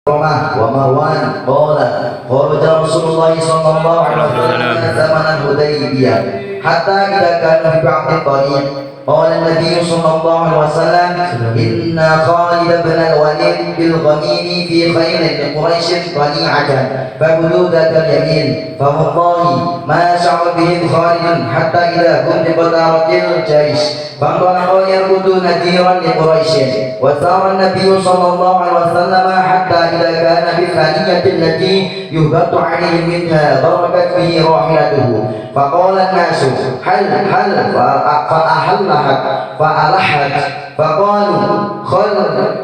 ومروان قال خرج رسول الله صلى الله عليه وسلم زمن الحديبية حتى إذا كان في بعض الطريق قال النبي صلى الله عليه وسلم إن خالد بن الوليد بالغنيم في خير لقريش طليعة فخذوا ذات اليمين فوالله ما شعر بهم خالد حتى إذا هم بقدارة الجيش فانطلقوا يركضون نذيرا لقريش وسار النبي صلى الله عليه وسلم حتى إذا كان بالثانية التي يهبط عليه منها ضربت به راحلته فقال الناس هل فألحت فقالوا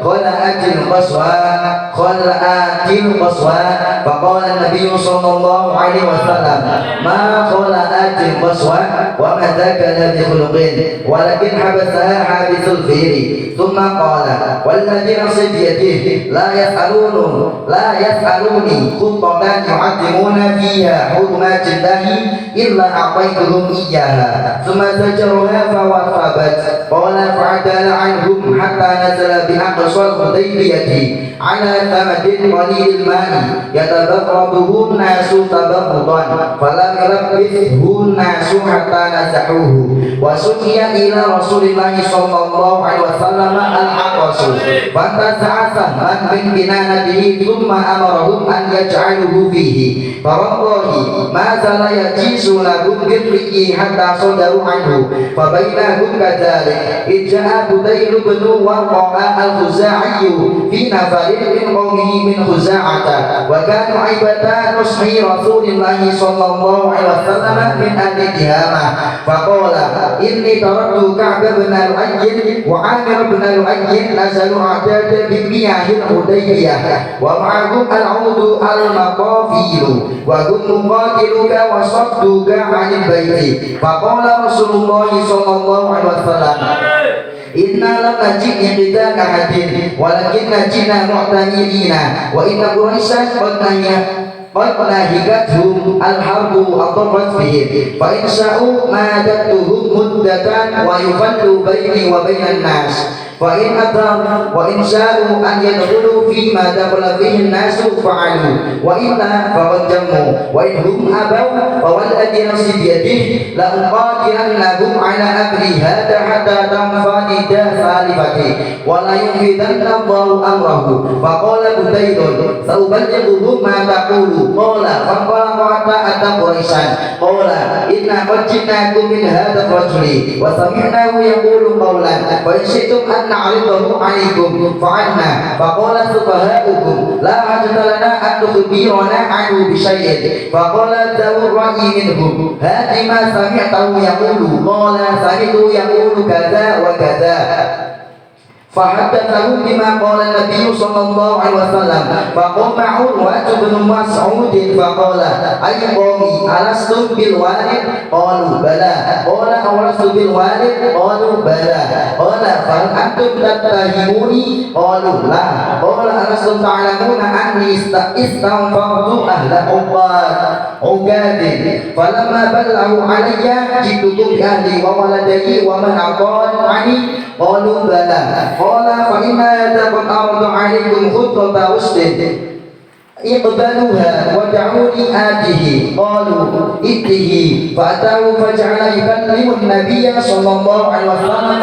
خلأت القصوى فقال النبي صلى الله عليه وسلم ما خلأت القصوى وما ذاك الذي خلق ولكن حبسها حابس الفيل ثم قال والذي نفسي بيده لا يسألوني خطة يعظمون فيها حرمات الله إلا أعطيتهم إياها ثم زجرها فوثبت قال فعدل عنهم حتى نزل بأقصى الحديبية على ثمد قليل الماء يتبرده الناس تبردا فلم يلبثه الناس حتى نزحوه وسمي إلى رسول الله صلى الله عليه وسلم العطش فانتزع سهما من كنانته ثم أمرهم أن يجعلوه فيه فوالله ما زال يجيش لهم بالرئي حتى صدروا عنه فبينهم كذلك إذ جاء بديل بن ورقاء الخزاعي في نفر من قومه من خزاعة وكانوا عيبة نصح رسول الله صلى الله عليه وسلم من أهل تهامة فقال إني تركت كعب بن لؤي وعامر بن لؤي نزلوا أعداد بمياه الحديبية ومعهم العود المطافيل وهم مقاتلك وصدوك عن البيت فقال رسول الله صلى الله عليه وسلم إنا لم نجئ قتال أحد ولكن جئنا معتمرين وإن قريشا قد ناهكتهم الحرب أضرت بهم فإن شاءوا مادتهم مدة ويفلوا بيني وبين الناس وإن شاءوا أن يدخلوا فيما دخل فيه الناس فعلوا وإلا فقد جموا وإن هم أبوا فوالذي نفسي بيده لأقاتلنهم على أمري هذا حتى تنفرد سالفتي ولا ينفذن الله أمره فقال بديل سأبلغهم ما تقول قال فانطلق حتى أتى قريشا قال إنا قد جئناكم من هذا الرجل وسمعناه يقول قولا فإن شئتم أن نعرضه عليكم فعلنا فقال سفهاؤكم لا حاجة لنا أن تخبرنا عنه بشيء فقال ذو الرأي منهم هات ما سمعته يقول قال سمعته يقول كذا وكذا فحدثه بما قال النبي صلى الله عليه وسلم فقام عروة بن مسعود فقال أي قومي ألستم بالوالد قالوا بلى قال أولست بالوالد قالوا بلى قال فهل أنتم تتهموني قالوا لا قال ألستم تعلمون أني استنفرت أهل عكاد فلما بلغوا علي جئتكم بأهلي وولدي ومن أطاعني قالوا بلى قال فإن هذا قد أعرض عليكم خطة رشد اقبلوها ودعوني آته قالوا ائته فأتاه فجعل يكلم النبي صلى الله عليه وسلم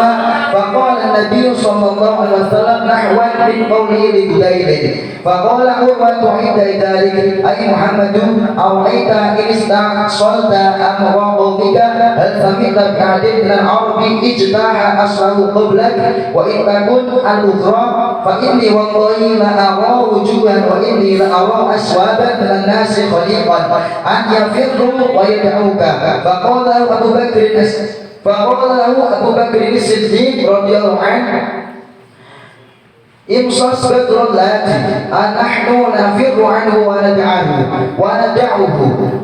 فقال النبي صلى الله عليه وسلم نحوا من قوله لبديل فقال عروة عند ذلك أي محمد أرأيت إن استحصلت أمر قومك هل سمعت بأحد من العرب اجتاح أصله قبلك وإن تكن الأخرى فإني والله لأرى وجوها وإني لأرى أشوابا من الناس خليقا أن يفروا ويدعوك فقال له أبو بكر الصديق رضي الله عنه امصص بدر اللاتي أنحن نفر عنه وندعه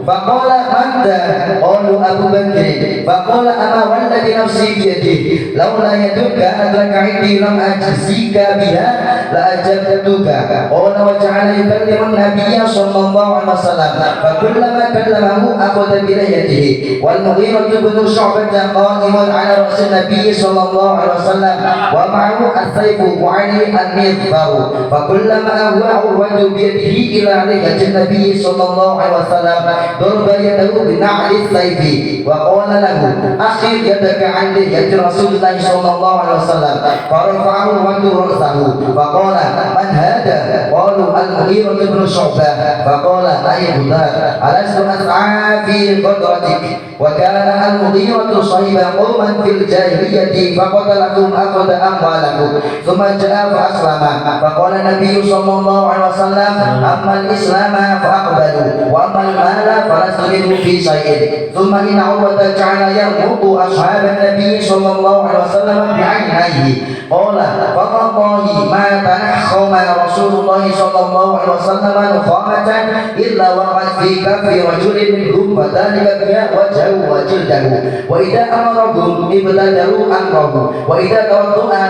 فقال من ذا قالوا أبو بكر فقال أما والذي نفسي بيده لولا يدك كانت لك عندي لم أجزيك بها لأجبتك قال وجعل يكلم النبي صلى الله عليه وسلم فكلما كلمه أخذ بلحيته. والمغيرة بن شعبة قائم على رأس النبي صلى الله عليه وسلم ومعه السيف وعليه المغفر، فكلما أهوى عروة بيده إلى لحية النبي صلى الله عليه وسلم ضرب يده بنعل السيف وقال له أخر يدك عن لحية رسول الله صلى الله عليه وسلم، فرفعه عروة رأسه فقال من هذا؟ قالوا المغيرة بن شعبة، فقال أي بلاد ألست أسعى في قدرتك؟ وكان المغيرة صحب قوما في الجاهلية فقتلهم أخذ أموالهم ثم جاء فأسلم، فقال النبي صلى الله عليه وسلم أما الإسلام فأقبلوا وأما المال فلست منه في شيء. ثم إن عروة جعل يربط أصحاب النبي صلى الله عليه وسلم بعينيه، قال فوالله ما تنخم رسول الله صلى الله عليه وسلم نخامة إلا وقد في كف رجل منهم فذلك بها وجهه وجلده، وإذا أمرهم ابتدروا أمره، وإذا توضأ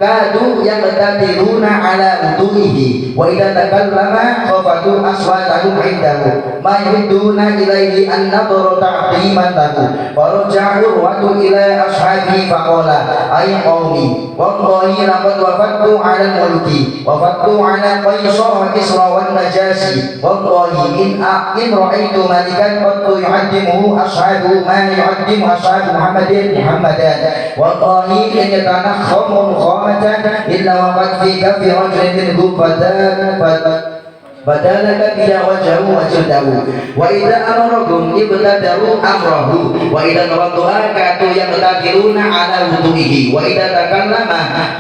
كادوا يقتتلون على وضوئه، وإذا تكلم خفضوا أصواتهم عنده ما يردون إليه النظر تعظيما له. فرجع عروة إلى أصحابه فقال أي قومي والله لقد وفدت على الملك وفدت على قيصر وكسرى والنجاشي، والله إن رأيت ملكا قد يعدمه أصحابه ما يعدم أصحاب محمدا، والله إن يتنخم نخامة إلا وقد في كف رجل منهم فذلك بها وجهه وجلده، وإذا أمركم ابتدروا أمره، وإذا توضأ كادوا يقتتلون على وضوئه، وإذا تكلم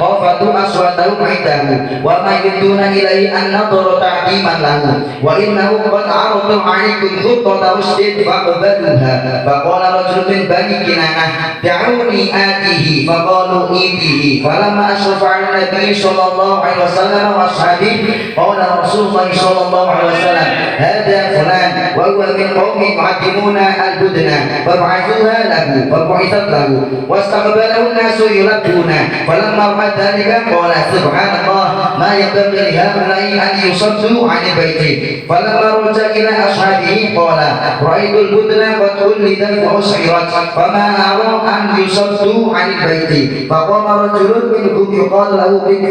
خفضوا أصواتهم عنده وما يردون إليه النظر تعظيما له، وإنه قد عرضت عليكم خطة رشد فاقبلوها. فقال رجل من بني كنانة دعوني آتيه، فقالوا إيتيه. فلما أشرف على النبي صلى الله عليه وسلم وأصحابه قال رسول الله صلى الله عليه وسلم هذا فلان وهو من قوم يعظمون البدن، فبعثوها له فبعثت له، واستقبله الناس يلبون. فلما رأى ذلك قال سبحان الله ما ينبغي لهؤلاء أن يصدوا عن البيت. فلما رجع إلى أصحابه قال رأيت البدن قد ولدت وأسعرت فما أرى أن يصدوا عن البيت. فقام رجل منهم يقال له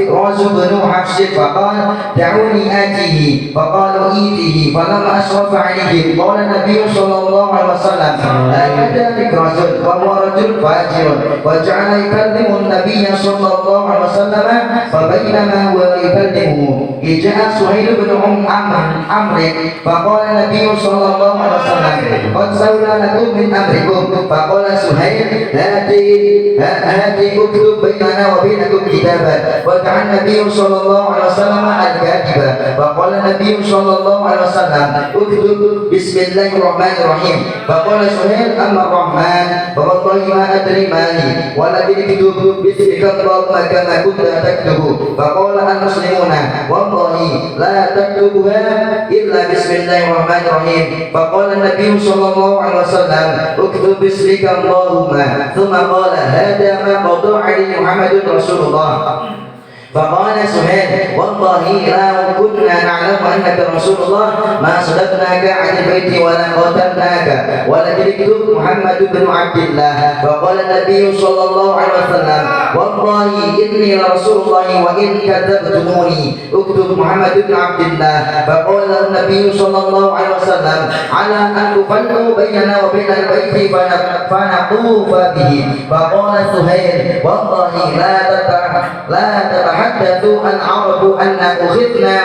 راس بن حفص فقال دعوني آتيه، فقالوا إيتيه. فلما أشرف عليهم قال النبي صلى الله عليه وسلم هكذا بك رجل وهو رجل فاجر، وجعل يكلم النبي صلى الله عليه وسلم، فبينما هو يكلمه جاء سهيل بن عمرو فقال النبي صلى الله عليه وسلم قد سولى لكم من أمركم. فقال سهيل هاتي اكتب بيننا وبينكم كتابا، ودعا النبي صلى الله عليه وسلم الكاتب. فقال النبي صلى الله عليه وسلم اكتب بسم الله الرحمن الرحيم. فقال سهيل أما الرحمن فوالله ما أدري ما لي، ولكن اكتب باسمك اللهم كما كنت تكتب. فقال المسلمون والله لا تكتبها إلا بسم الله الرحمن الرحيم. فقال النبي صلى الله عليه وسلم اكتب باسمك اللهم، ثم قال هذا ما قضى عليه محمد رسول الله. فقال سهيل والله لا كنا نعلم أنك رسول الله ما صدقناك عن البيت ولا قتلناك، ولكن اكتب محمد بن عبد الله. فقال النبي صلى الله عليه وسلم والله إني لرسول الله وإن كذبتموني اكتب محمد بن عبد الله. فقال النبي صلى الله عليه وسلم على أن تفرقوا بيننا وبين البيت فنطوف به. فقال سهيل والله لا تتحدثوا أن عرفوا أن أخذنا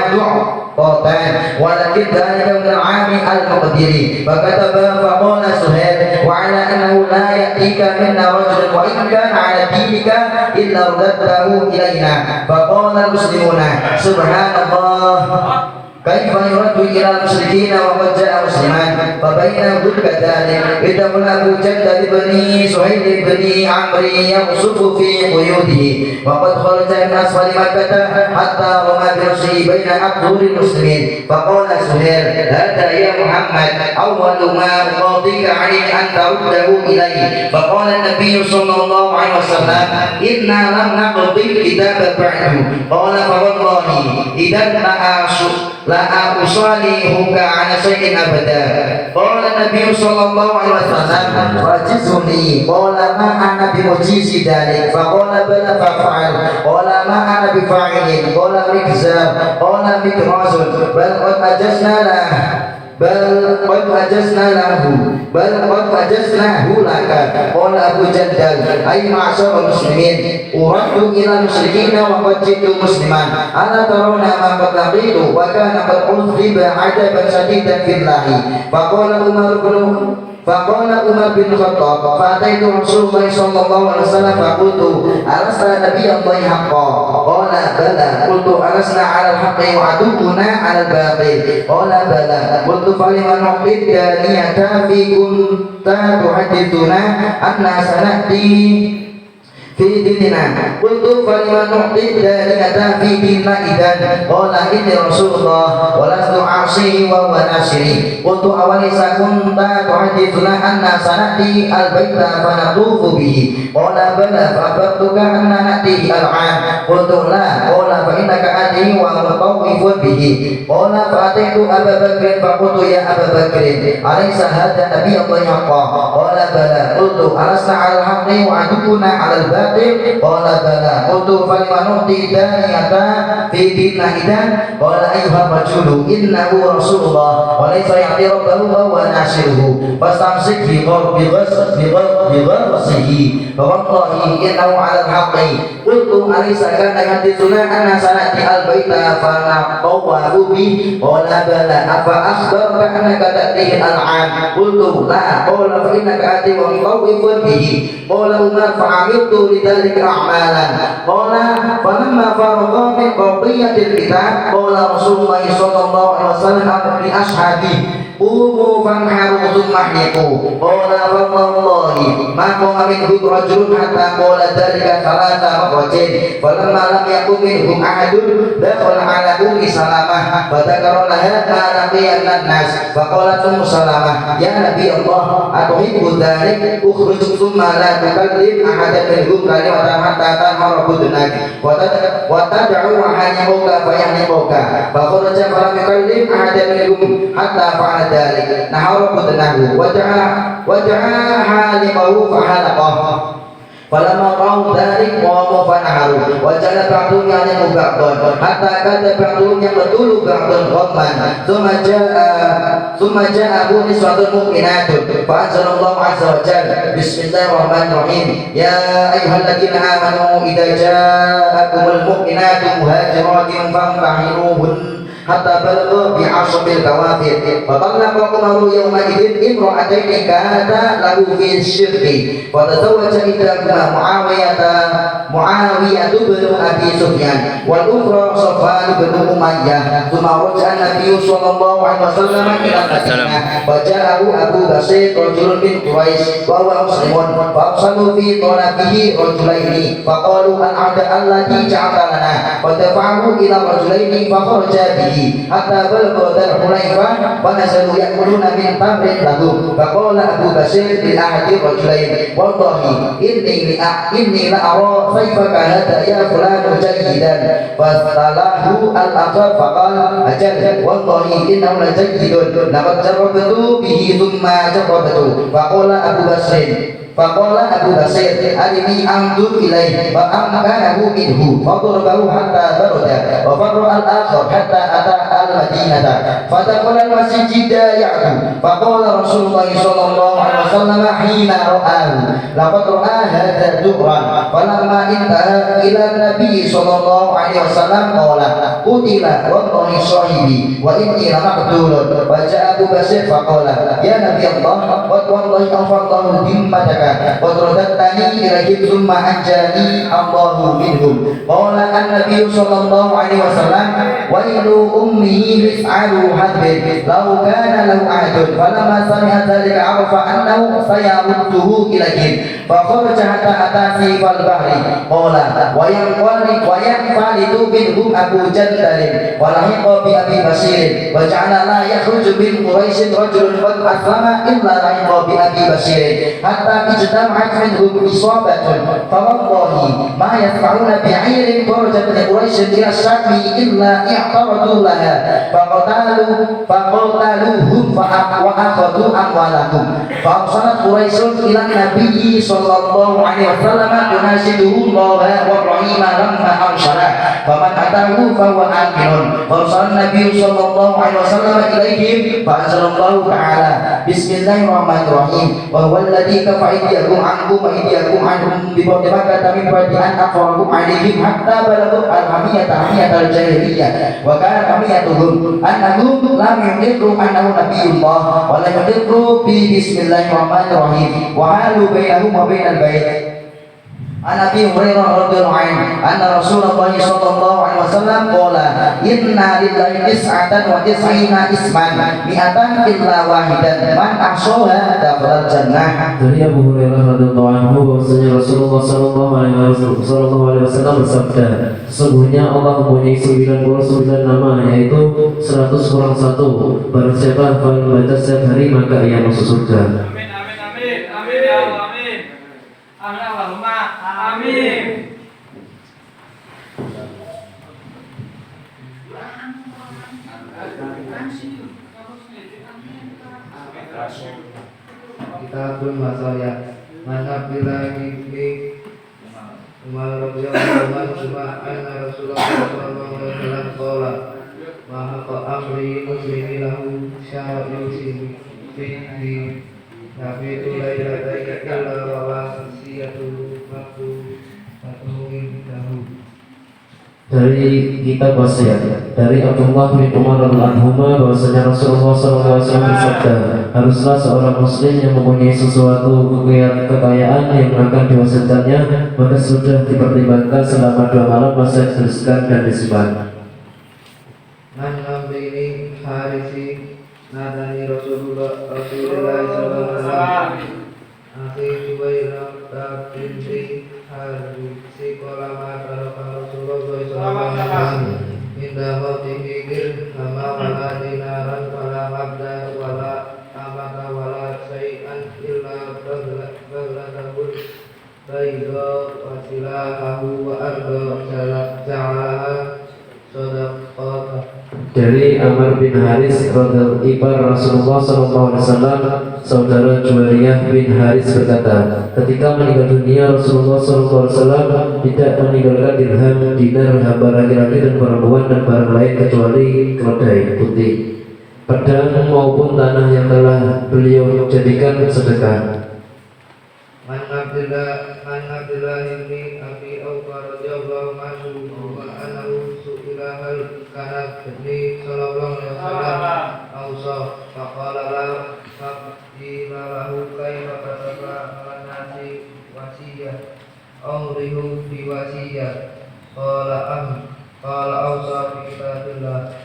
معطان، ولكن ذلك من العام المقدر. فكتب فقال سهيل وعلى أنه لا يأتيك منا رجل وإن كان على دينك إلا رددته إلينا. فقال المسلمون سبحان الله كيف يرد إلى المشركين وقد جاء مسلما فبينهم كذلك إذ دخل أبو جندل بن سهيل بن عمرو يقصف في قيوده وقد خرج من أسفل مكة حتى رمى برأسه بين أقدور المسلمين فقال سهيل هذا يا محمد أول ما أقاضيك عليه أن ترده إليه فقال النبي صلى الله عليه وسلم إنا لم نقضي الكتاب بعد قال فوالله إذا لا أصالحك على شيء أبدا قال النبي صلى الله عليه وسلم فاجزني قال ما أنا بمجيز ذلك فقال بلى فافعل قال ما أنا بفاعل قال مكزاب قال مكراز بل قد أجزنا له لك قال أبو جندل أي معشر المسلمين أرد إلى المشركين وقد جئت مسلما ألا ترون ما قد لقيت وكان قد عذب عذابا شديدا في الله فقال عمر بن الخطاب فأتيت رسول الله صلى الله عليه وسلم فقلت ألست نبي الله حقا قال بلى قلت ألسنا على الحق وعدونا على الباطل قال بلى قلت فلما نعطيك دانية في كنت تحدثنا أن سنأتي في ديننا قلت فلما نعطيك دانية في ديننا إذا قال إني رسول الله ولست أعصيه وهو ناصري قلت أوليس كنت تحدثنا أن سنأتي البيت فنطوف به قال بلى فأخبرتك أن نأتيه الآن قلت لا قال فإنك آتيه ومطوف به قال فأتيت أبا بكر فقلت يا أبا بكر أليس هذا نبي الله حقا قال بلى قلت ألسنا على الحق وعدونا على الباطل قال بلى قلت فلما نعطي دانية في ديننا إذا قال أيها الرجل إنه رسول الله وليس يعطي ربه وهو ناصره فاستمسك بغرسه فوالله إنه على الحق قلت أليس كان يحدثنا أن سنأتي البيت فنطوف به قال بلى أفأخبرك أنك تأتيه الآن قلت لا قال فإنك آتي ومطوف به قال عمر فعملت لذلك أعمالا قال فلما فرغ من قضية الكتاب قال رسول الله صلى الله عليه وسلم لأصحابه قوموا فانحروا ثم احرقوا قال فوالله ما قام منهم رجل حتى قال ذلك 3 مرات فلما لم يقم منهم أحد دخل على أم سلمة فذكر لها ما لقي من الناس فقالت أم سلمة يا نبي الله أتحب ذلك اخرج ثم لا تكلم أحدا منهم كلمة حتى تنهر بدنك وتدعو حنيفك فيحنفك فخرج فلم يكلم أحدا منهم حتى فعل ذلك نحر بدنه ودعا حالقه فحلقه فلما رأوا ذلك قاموا فنحروا وجعل بعضهم يعلم بعضا حتى كاد بعضهم يقتل بعضا غما ثم جاءه نسوة مؤمنات فأنزل الله عز وجل بسم الله الرحمن الرحيم يا أيها الذين آمنوا إذا جاءكم المؤمنات مهاجرات فامتحنوهن حتى بلغوا بعشر الكوافر فطلق عمر يومئذ امرأتين كانتا له في الشرك فتزوج إحداهما معاوية بن أبي سفيان والأخرى صفوان بن أمية ثم رجع النبي صلى الله عليه وسلم إلى المدينة فجاءه أبو بصير رجل من قريش وهو مسلم فأرسلوا في طلبه رجلين فقالوا الأعداء الذي جعل لنا فدفعه إلى الرجلين فخرجا به حتى بلغوا ذا الحليفة ونزلوا يأكلون من تمر له فقال أبو بشير لأحد الرجلين والله إني لأرى سيفك هذا يا فلان جيدا فاستلاه الآخر فقال أجل والله إنه لجيد لقد جربت به ثم جربت فقال أبو بصير أرني أنظر إليه فأمكنه منه فضربه حتى برد وفر الآخر حتى أتى المدينة فدخل المسجد يعدو فقال رسول الله صلى الله عليه وسلم حين رآه لقد رأى هذا دبرا فلما انتهى إلى النبي صلى الله عليه وسلم قال قتل والله صاحبي وإني لمقتول وجاء أبو بصير فقال يا نبي الله قد والله أوفى الله ذمتك ورددتني إليهم ثم أنجاني الله منهم قال النبي صلى الله عليه وسلم ويل أمي به مسعر حدب لو كان له عهد فلما سمع ذلك عرف أنه سيمده إليهم فخرج حتى أتى سيف البحر قال وينفلت منهم أبو جندل ولحق بأبي بشير وجعل لا يخرج من قريش رجل قد أسلم إلا لحق بأبي بشير حتى اجتمعت منهم إصابة فوالله ما يسمعون بعير خرجت من قريش إلى الشام إلا اعترضوا لها فقتلوهم وأخذوا أموالهم فأرسلت قريش إلى النبي صلى الله عليه وسلم تناشده الله والرحيم لما أرسله فمن أتاه فهو آمن فأرسل النبي صلى الله عليه وسلم إليهم فأنزل الله تعالى بسم الله الرحمن الرحيم وهو الذي كف أيديكم عنكم وأيديكم عنهم ببعد مكة من بعد أن أفرغوا عليهم حتى بلغوا حمية الجاهلية وكان حميتهم أنهم لم يقروا أنه نبي الله ولم يقروا بسم الله الرحمن الرحيم وحالوا بينهم وبين البيت. عن أبي هريرة رضي الله عنه أن رسول الله صلى الله عليه وسلم قال إن لله 99 اسما 100 إلا واحدا من أحصاها دخل الجنة. Dari Abu Hurairah radhiyallahu anhu bahwasanya Rasulullah sallallahu alaihi wasallam bersabda, sesungguhnya Allah mempunyai 99 nama, yaitu 100 kurang 1. Barang siapa yang membaca setiap hari maka ia masuk surga. Amin amin amin amin ya Allah amin. Amin Allahumma amin. Kitabul Masaya Manhab bilahi li Umar radhiyallahu anhu anna Rasulullah sallallahu alaihi wasallam qala wa haqa amri muslimi lahu syara'u fihi nabitu lailataika illa wa wasiyatu maqtu fatuhin lahu. Dari kitab wasiat dari Abdullah bin Umar radhiyallahu anhu bahwasanya Rasulullah SAW bersabda, haruslah seorang muslim yang mempunyai sesuatu kekayaan yang akan diwasiatkannya maka sudah dipertimbangkan selama 2 malam masa dituliskan dan disimpan. Man ini harisi nadani Rasulullah sallallahu alaihi wasallam akhi Juwairah binti Harisi kolama Rasulullah sallallahu alaihi wasallam indah matihi dirhama wala dinaran wala abda wala amata wala syai'an illa bagladahul bayda wasilahu wa arda ja'alaha sadaqatah. Dari Amr bin Haris radhiyallahu ipar Rasulullah SAW, saudara Juwairiyah bin Haris berkata, ketika meninggal dunia Rasulullah SAW tidak meninggalkan dirham, dinar, hamba laki-laki dan perempuan dan barang lain kecuali keledai putih, pedang maupun tanah yang telah beliau jadikan sedekah. Man Abdullah ini Abi Awfa radhiyallahu anhu wa anhu su'ila hal kana Nabi sallallahu alaihi wasallam ausa faqala lahu kaifa kataba nasi wasiyah aurihu bi wasiyah qala ausa bi kitabillah.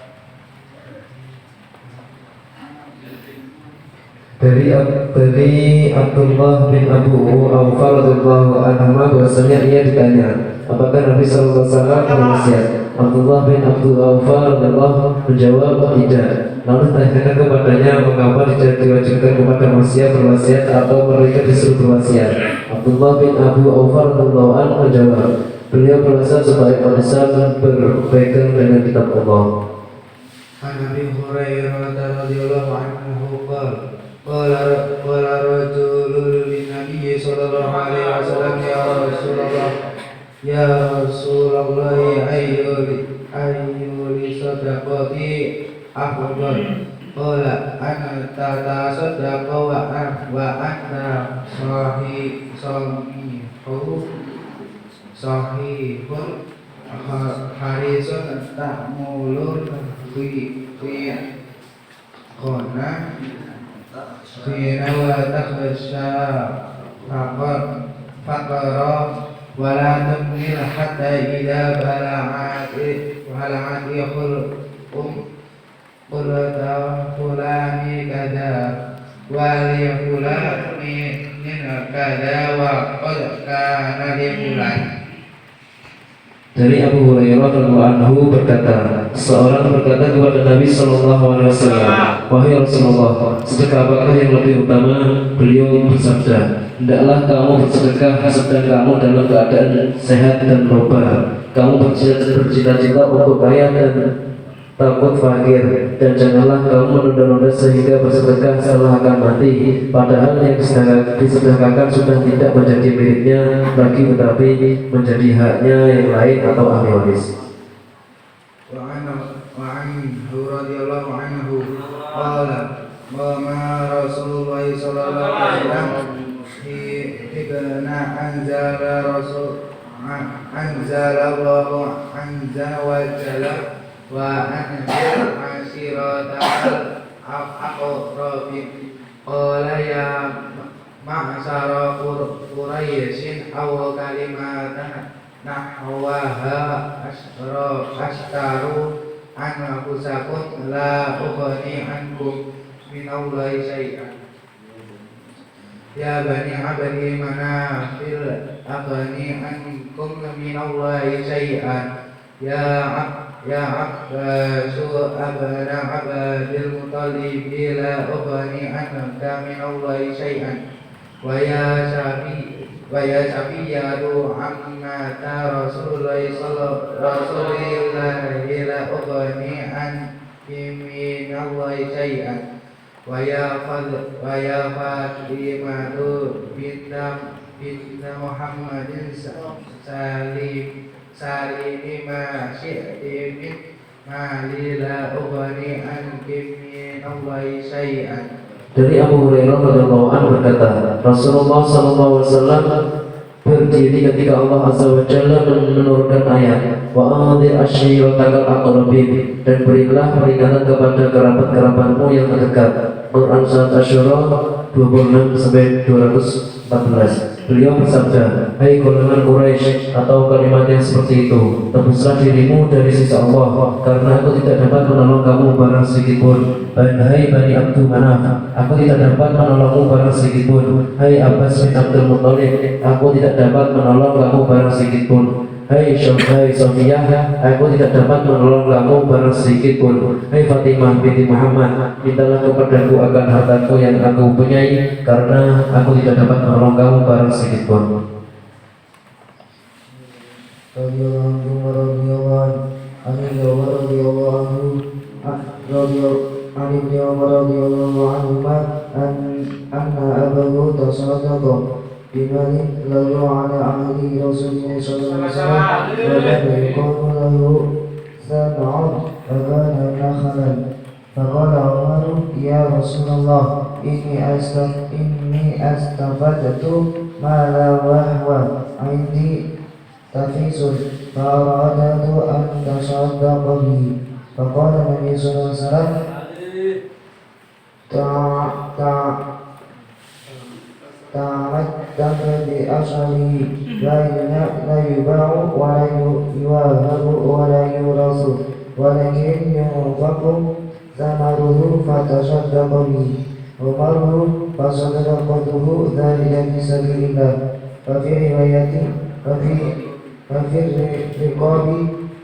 Dari Abdullah bin Abu Awfa radhiyallahu anhu bahwasanya ia ditanya, apakah Nabi sallallahu alaihi wasallam berwasiat? Abdullah bin Abu Awfa radhiyallahu menjawab tidak. Lalu ditanyakan kepadanya mengapa tidak diwajibkan kepada manusia berwasiat atau mereka disuruh berwasiat. Abdullah bin Abu Awfa radhiyallahu anhu menjawab, beliau berwasiat supaya manusia berpegang dengan kitab Allah. An Abi Hurairah radhiyallahu anhu qala rajulun lin Nabi sallallahu alaihi wasallam ya Rasulullah ayyul sadaqati afdal qala ana tatasaddaqa wa anta sahihun harisun ta'mulun fi qana wa takhsha faqara wala tamnil hatta idza bala'at yakhul qulta fulani kada wali fulani min kada wa qad kana li fulan. Dari Abu Hurairah radhiyallahu anhu berkata, seorang berkata kepada Nabi sallallahu alaihi wasallam, "Wahai Rasulullah, sedekah apakah yang lebih utama?" Beliau bersabda, "Hendaklah kamu bersedekah sedang kamu dalam keadaan sehat dan roba. Kamu bercita-cita untuk kaya dan takut fakir, dan janganlah kamu menunda-nunda sehingga bersedekah setelah akan mati, padahal yang disedekahkan sudah tidak menjadi miliknya lagi tetapi menjadi haknya yang lain atau ahli waris." Wa'anhu radhiyallahu anhu qala qama Rasulullah sallallahu alaihi wasallam hibna anzala Allahu azza wa jalla wa anzir ashiratal aqrabi qala ya ma'syara Quraisyin aw kalimatan nahwaha ashtaru an anfusakum la ughni ankum minallahi syai'an ya bani abdi manafil aghni ankum minallahi syai'an ya abbasu abana abadil mutalibi la ughni anka minallahi syai'an wa ya syafi'atu ammata Rasulullahi la ughni anki minallahi syai'an wa ya Fatimatu binta Muhammadin salimi ma syi'ti min mali la ughni anki minallahi syai'an. Dari Abu Hurairah radhiyallahu anhu berkata, Rasulullah sallallahu alaihi wasallam berdiri ketika Allah azza wa jalla menurunkan ayat wa anzir ashiratakal aqrabin, dan berilah peringatan kepada kerabat-kerabatmu yang terdekat. Quran surat Asy-Syura 26 sampai 214. Beliau bersabda, "Hai golongan Quraisy," atau kalimat yang seperti itu, "tebuslah dirimu dari sisa Allah, karena aku tidak dapat menolong kamu barang sedikit pun. Dan hai Bani Abdul Manaf, aku tidak dapat menolongmu barang sedikit pun. Hai Abbas bin Abdul Muthalib, aku tidak dapat menolong kamu barang sedikit pun. Hai Sofiyah, aku tidak dapat menolong kamu barang sedikit pun. Hai Fatimah binti Muhammad, mintalah kepadaku akan hartaku yang aku punyai, karena aku tidak dapat menolong kamu barang sedikit pun." بمن له على عهد رسول الله صلى الله عليه وسلم ولم يقام له سبع فكان نخلا فقال عمر يا رسول الله إني استفدت ما لا وهو عندي تفيس فأردت أن تصدق به فقال النبي صلى الله عليه وسلم تعمدت بأصله لا يباع ولا يوهب ولا يورث ولكن ينفق ثمره فتصدق به ومره فصدقته ذلك في سبيل الله ففي رواية ففي الرقاب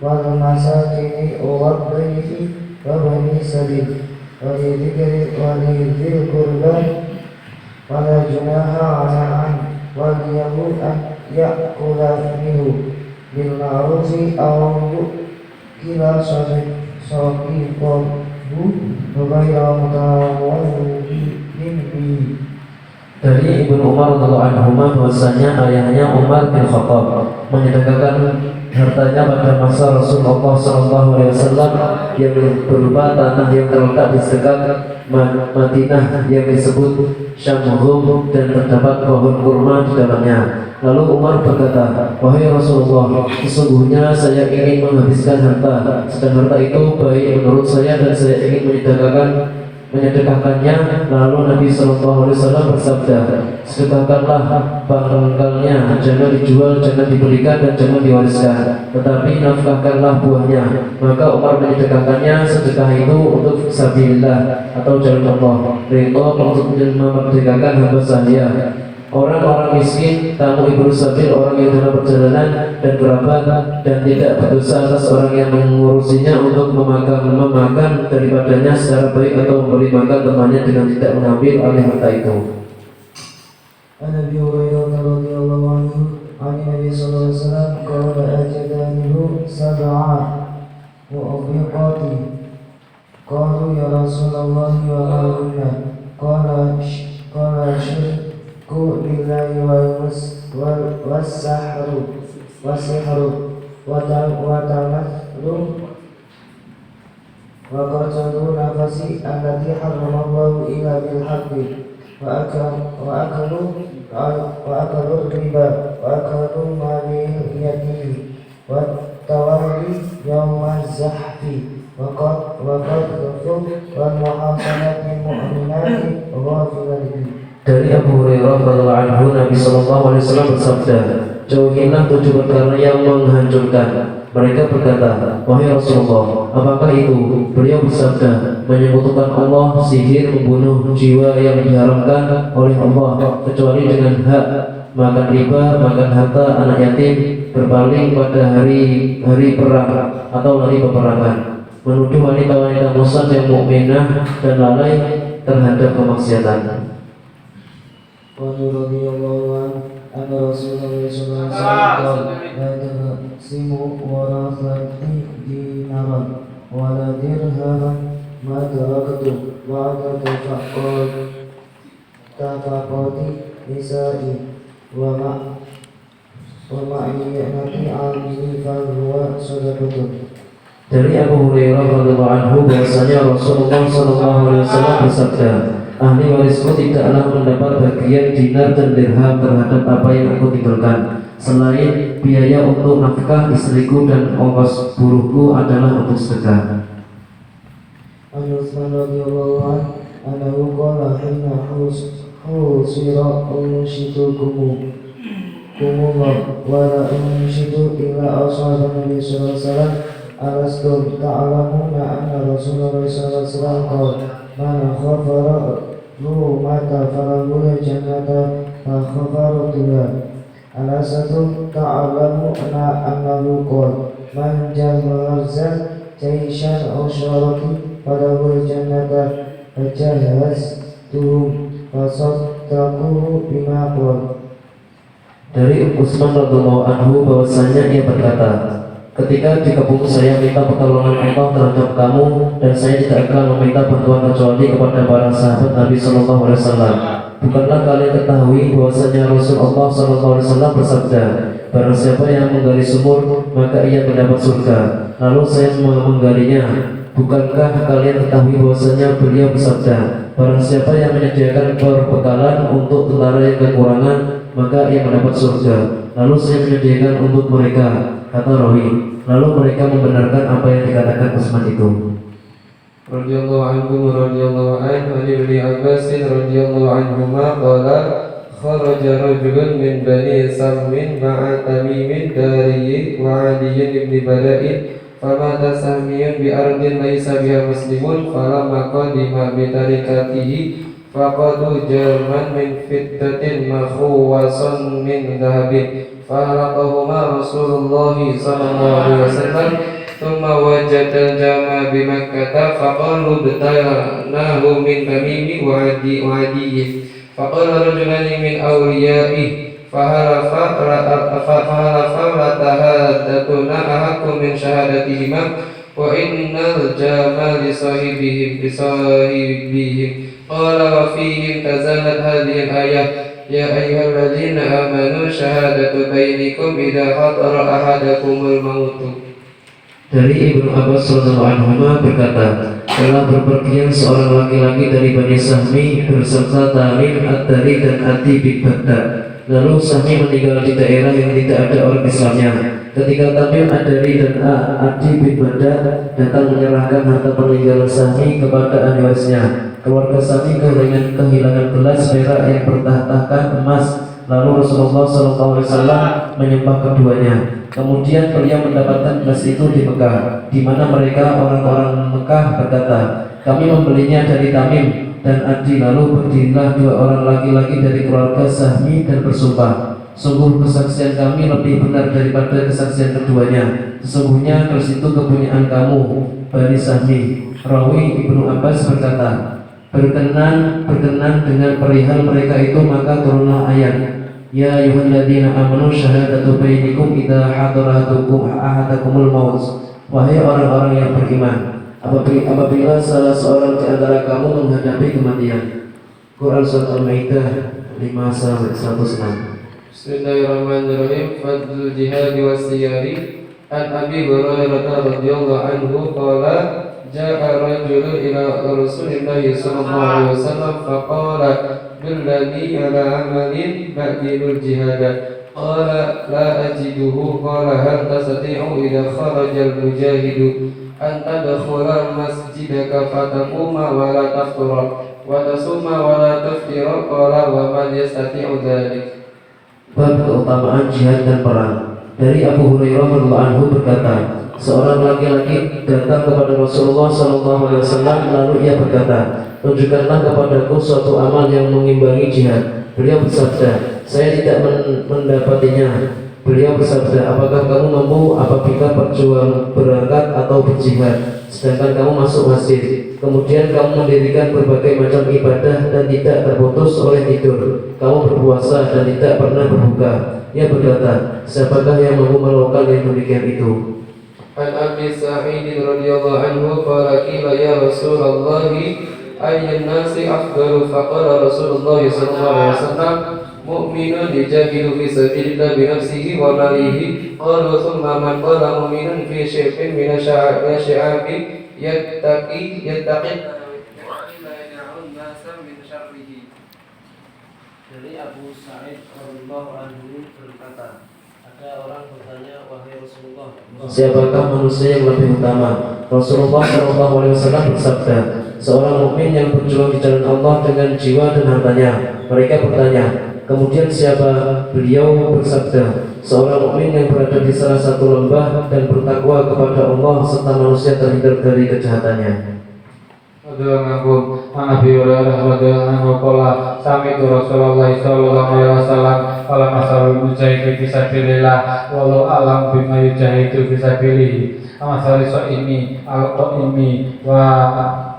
والمساكين والضيف وبني السبيل ولذي القربى ولا جناح على عن وليه أن يأكل منه بالمعروف أو يؤكل صديقه غير متولي به. Dari Ibnu Umar radhiyallahu anhu bahwasanya ayahnya Umar bin Khattab menyedekahkan hartanya pada masa Rasulullah SAW yang berupa tanah yang terletak di sekitar Madinah yang disebut Syamhum dan terdapat pohon kurma di dalamnya. Lalu Umar berkata, "Wahai Rasulullah, sesungguhnya saya ingin menghabiskan harta, sedang harta itu baik menurut saya dan saya ingin menyedekahkan menyedekahkannya. Lalu Nabi SAW bersabda, sedekahkanlah pangkalnya, jangan dijual, jangan diberikan, dan jangan diwariskan, tetapi nafkahkanlah buahnya. Maka Umar menyedekahkannya. Sedekah itu untuk fisabilillah atau jalan Allah, ridho untuk memerdekakan hamba sahaya, orang-orang miskin, tamu ibnu sabil, orang yang dalam perjalanan, dan kerabat, dan tidak berdosa atas orang yang mengurusinya untuk memakan daripadanya secara baik atau memberi makan temannya dengan tidak mengambil alih harta itu. عن ابي هريره رضي الله عنه عن النبي صلى الله عليه وسلم قال اجدانه سبع مؤبقات قالوا يا رسول الله وما هن قال الشرك بالله والسحر وتمثل وقتل نفس التي حرم الله إلا بالحق وأكلوا الربا وأكلوا مال اليتيم والتولي يوم الزحف وقذف والمحاصنة المؤمنات غافلة. Dari Abu Hurairah radhiyallahu anhu, Nabi SAW bersabda, jauhilah 7 perkara yang menghancurkan. Mereka berkata, wahai Rasulullah, apakah itu? Beliau bersabda, menyekutukan Allah, sihir, membunuh jiwa yang diharamkan oleh Allah kecuali dengan hak, makan riba, makan harta anak yatim, berpaling pada hari perang atau lari peperangan, menuduh wanita-wanita muslim yang mukminah, dan lalai terhadap kemaksiatan. رضي الله عنه أن رسول الله صلى الله عليه وسلم قال لا تقسم ورثتي دينارا ولا درهما ما تركت بعد تفقد نسائي ومعينة عاملي فهو صدقة. Dari Abu Hurairah radhiyallahu anhu bahwasanya Rasulullah SAW bersabda, ahli warisku tidaklah mendapat bagian dinar dan dirham terhadap apa yang aku tinggalkan, selain biaya untuk nafkah istriku dan ongkos buruhku adalah untuk sedekah. عن عثمان رضي الله عنه أنه قال حين حوصر أنشدكم الله ولا أنشد إلا أصحاب النبي صلى الله عليه وسلم ألستم تعلمون أن رسول الله صلى الله عليه وسلم قال من غفر ظلمة فله الجنة فغفرتها. ألستم تعلمون أنه قال من جهز جيشا أو شرط فله الجنة فجهزتهم فصدقوه بما قال. Dari Utsman radhiyallahu anhu bahwasanya ia berkata, ketika dikepung saya minta pertolongan Allah terhadap kamu, dan saya tidak akan meminta bantuan kecuali kepada para sahabat Nabi Sallallahu Alaihi Wasallam. Bukanlah kalian ketahui bahwasanya Rasulullah Sallallahu Alaihi Wasallam bersabda, barang siapa yang menggali sumur maka ia mendapat surga. Lalu saya menggalinya. Bukankah kalian ketahui bahwasanya beliau bersabda, barang siapa yang menyediakan perbekalan untuk tentara yang kekurangan maka ia mendapat surga. Lalu saya menyediakan untuk mereka, kata rawi. Lalu mereka membenarkan apa yang dikatakan Utsman itu. Radhiyallahu anhu radhiyallahu anhu an Ibnu Abbas radhiyallahu anhuma qala kharaja rajulun min bani Sarmin ma'a Tamim dari wa Ali ibn Bada'in famata sahmiyun bi ardin laysa biha muslimun falamma qadima bi tarikatihi faqadu jarman min fiddatin makhuwasan min dhahabin falaqahuma Rasulullah sallallahu alaihi wasallam thumma wajada al-jama bi Makkah faqalu bitanahu min Tamim wa Adi faqala rajulani min awliya'i fahalafa latahaddatuna ahakum min syahadatihima wa innal jama li sahibihim qala wa fihim tazalat hadhihi al-ayah ya ayyuhalladzina amanu syahadatu bainikum idza hadara ahadakumul mautu. Dari Ibnu Abbas radhiyallahu anhu berkata, telah berpergian seorang laki-laki dari Bani Sahmi berserta Tamim, Ad-Dari dan Adi bin Baghdad Lalu Sahmi meninggal di daerah yang tidak ada orang Islamnya. Ketika Tamim Ad-Dari dan Adi bin Badar datang menyerahkan harta peninggalan Sahmi kepada ahli warisnya, keluarga Sahmi kehilangan gelas perak yang bertahtakan emas. Lalu Rasulullah SAW menyembah keduanya. Kemudian beliau mendapatkan gelas itu di Mekah, di mana mereka orang-orang Mekah berkata, kami membelinya dari Tamim dan Adi. Lalu berdirilah dua orang laki-laki dari keluarga Sahmi dan bersumpah, sungguh kesaksian kami lebih benar daripada kesaksian keduanya. Sesungguhnya keris itu kepunyaan kamu, Bani Sahmi. Rawi Ibnu Abbas berkata, berkenan dengan perihal mereka itu maka turunlah ayat, Ya ayyuhalladzina amanu syahadatu bainikum idza ahadakumul maut. Wahai orang-orang yang beriman, apabila salah seorang di antara kamu menghadapi kematian. Quran Surat Al-Maidah 5-106. Bismillahirrahmanirrahim. Fadlul jihad wasiyari. An Abi Hurairah radhiyallahu anhu qala ja'a rajulun ila Rasulillah sallallahu alaihi wasallam faqala dullani ala amalin ba'dil jihad. Qala la ajiduhu. Qala hal tastati'u idza kharaja al-mujahidu an tadkhula masjidaka fataquma wa la taftura wa tasuma wa la tuftira. Qala wa man yastati'u dzalik. Bab keutamaan jihad dan perang. Dari Abu Hurairah radhiyallahu anhu berkata, seorang laki-laki datang kepada Rasulullah SAW, lalu ia berkata, tunjukkanlah kepadaku suatu amal yang mengimbangi jihad. Beliau bersabda, saya tidak mendapatinya. Beliau bersabda, apakah kamu mampu apabila berjuang berangkat atau berjihad, sedangkan kamu masuk masjid, kemudian kamu mendirikan berbagai macam ibadah dan tidak terputus oleh tidur, kamu berpuasa dan tidak pernah berbuka. Ia berkata, siapakah yang mampu melakukan yang demikian itu? An Abi Sa'id radhiyallahu anhu qala qila ya Rasulullah ayyun nasi afdalu. Faqala Rasulullah sallallahu alaihi wasallam mu'minun yajahidu fi sabilillah bi nafsihi wa malihi. Qalu thumma man qala mu'minun fi syai'in min asya'i yattaqi Dari Abu Sa'id radhiyallahu anhu berkata, ada orang bertanya, wahai Rasulullah, siapakah manusia yang lebih utama? Rasulullah SAW bersabda, seorang mukmin yang berjuang di jalan Allah dengan jiwa dan hartanya. Mereka bertanya, kemudian siapa? Beliau bersabda, seorang mukmin yang berada di salah satu lembah dan bertakwa kepada Allah serta manusia terhindar dari kejahatannya. Radhiyallahu Nabi radhiyallahu anhu qala sami'tu Rasulullah sallallahu alaihi wasallam qala masalul mujahid fi sabilillah walau alam bima yujahidu fi sabilihi amasal ini al-qaimi wa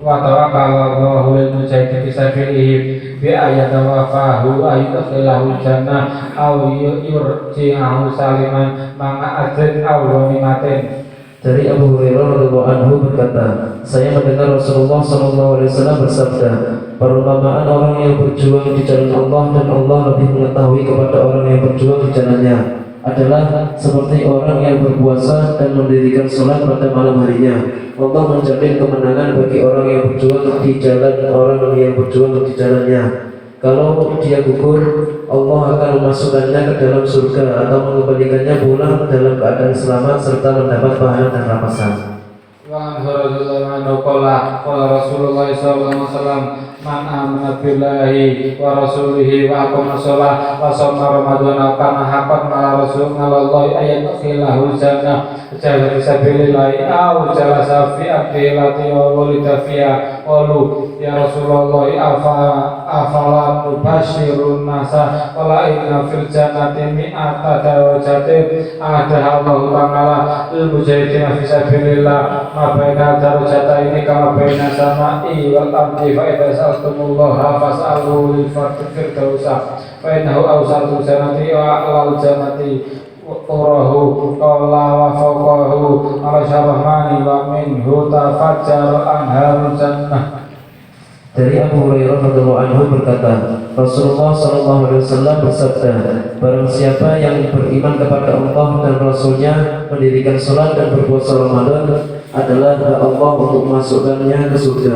tawakkal Allahu lil mujahid fi sabilihi bi ayatawafahu ayudkhilahu jannah aw yurji'ahu saliman ma'a ajrin aw ghanimatin. Dari Abu Hurairah radhiyallahu anhu berkata, saya mendengar Rasulullah SAW bersabda, perumpamaan orang yang berjuang di jalan Allah dan Allah lebih mengetahui kepada orang yang berjuang di jalannya adalah seperti orang yang berpuasa dan mendirikan sholat pada malam harinya. Allah menjamin kemenangan bagi orang yang berjuang di jalan orang yang berjuang di jalannya. Kalau dia gugur, Allah akan memasukkannya ke dalam surga atau mengembalikannya pulang dalam keadaan selamat serta mendapat pahala dan rampasan. Wa radhiyallahu qala Rasulullah sallallahu alaihi wasallam man amana billahi wa rasulihi wa aqama shalah wa shoma ramadhana kana haqqan ala rasulillahi ayyakhillahu jannah jalla fisabilillah aw jalla safi abdilati wa walida fiha qalu ya Rasulullah afala mubashirun nasa wala inna fil jannati mi'ata darajatin ada Allah ta'ala lil mujahidin fisabilillah ma baina darajata ini kama baina sama'i wal ardi fa idza sa'altumullaha fas'alu lil firdausa fa innahu awsatu jannati wa a'lal jannati urahu qala wa fawqahu ar-rahmani wa minhu tafajjar anharul jannah. Dari Abu Hurairah radhiyallahu anhu berkata, Rasulullah SAW bersabda, barang siapa yang beriman kepada Allah dan Rasulnya, mendirikan sholat dan berpuasa Ramadan adalah hak Allah untuk memasukkannya ke surga.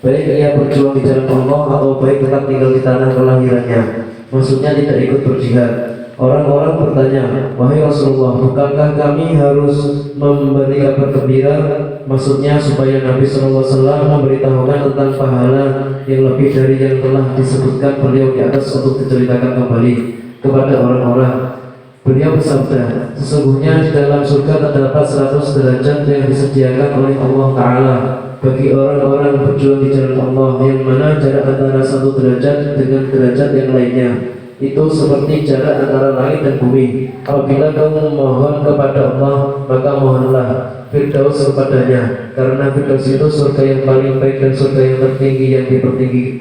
baik ia berjuang di jalan Allah atau baik tetap tinggal di tanah kelahirannya. Maksudnya tidak ikut berjihad. Orang-orang bertanya, wahai Rasulullah, bukankah kami harus memberi kabar gembira? Maksudnya supaya Nabi SAW memberitahukan tentang pahala yang lebih dari yang telah disebutkan beliau di atas untuk diceritakan kembali kepada orang-orang. Beliau bersabda, sesungguhnya di dalam surga terdapat 100 derajat yang disediakan oleh Allah Ta'ala bagi orang-orang berjuang di jalan Allah, yang mana jarak antara satu derajat dengan derajat yang lainnya itu seperti jarak antara langit dan bumi. Apabila kamu memohon kepada Allah, maka mohonlah Firdaus kepadanya, karena Firdaus itu surga yang paling baik dan surga yang tertinggi yang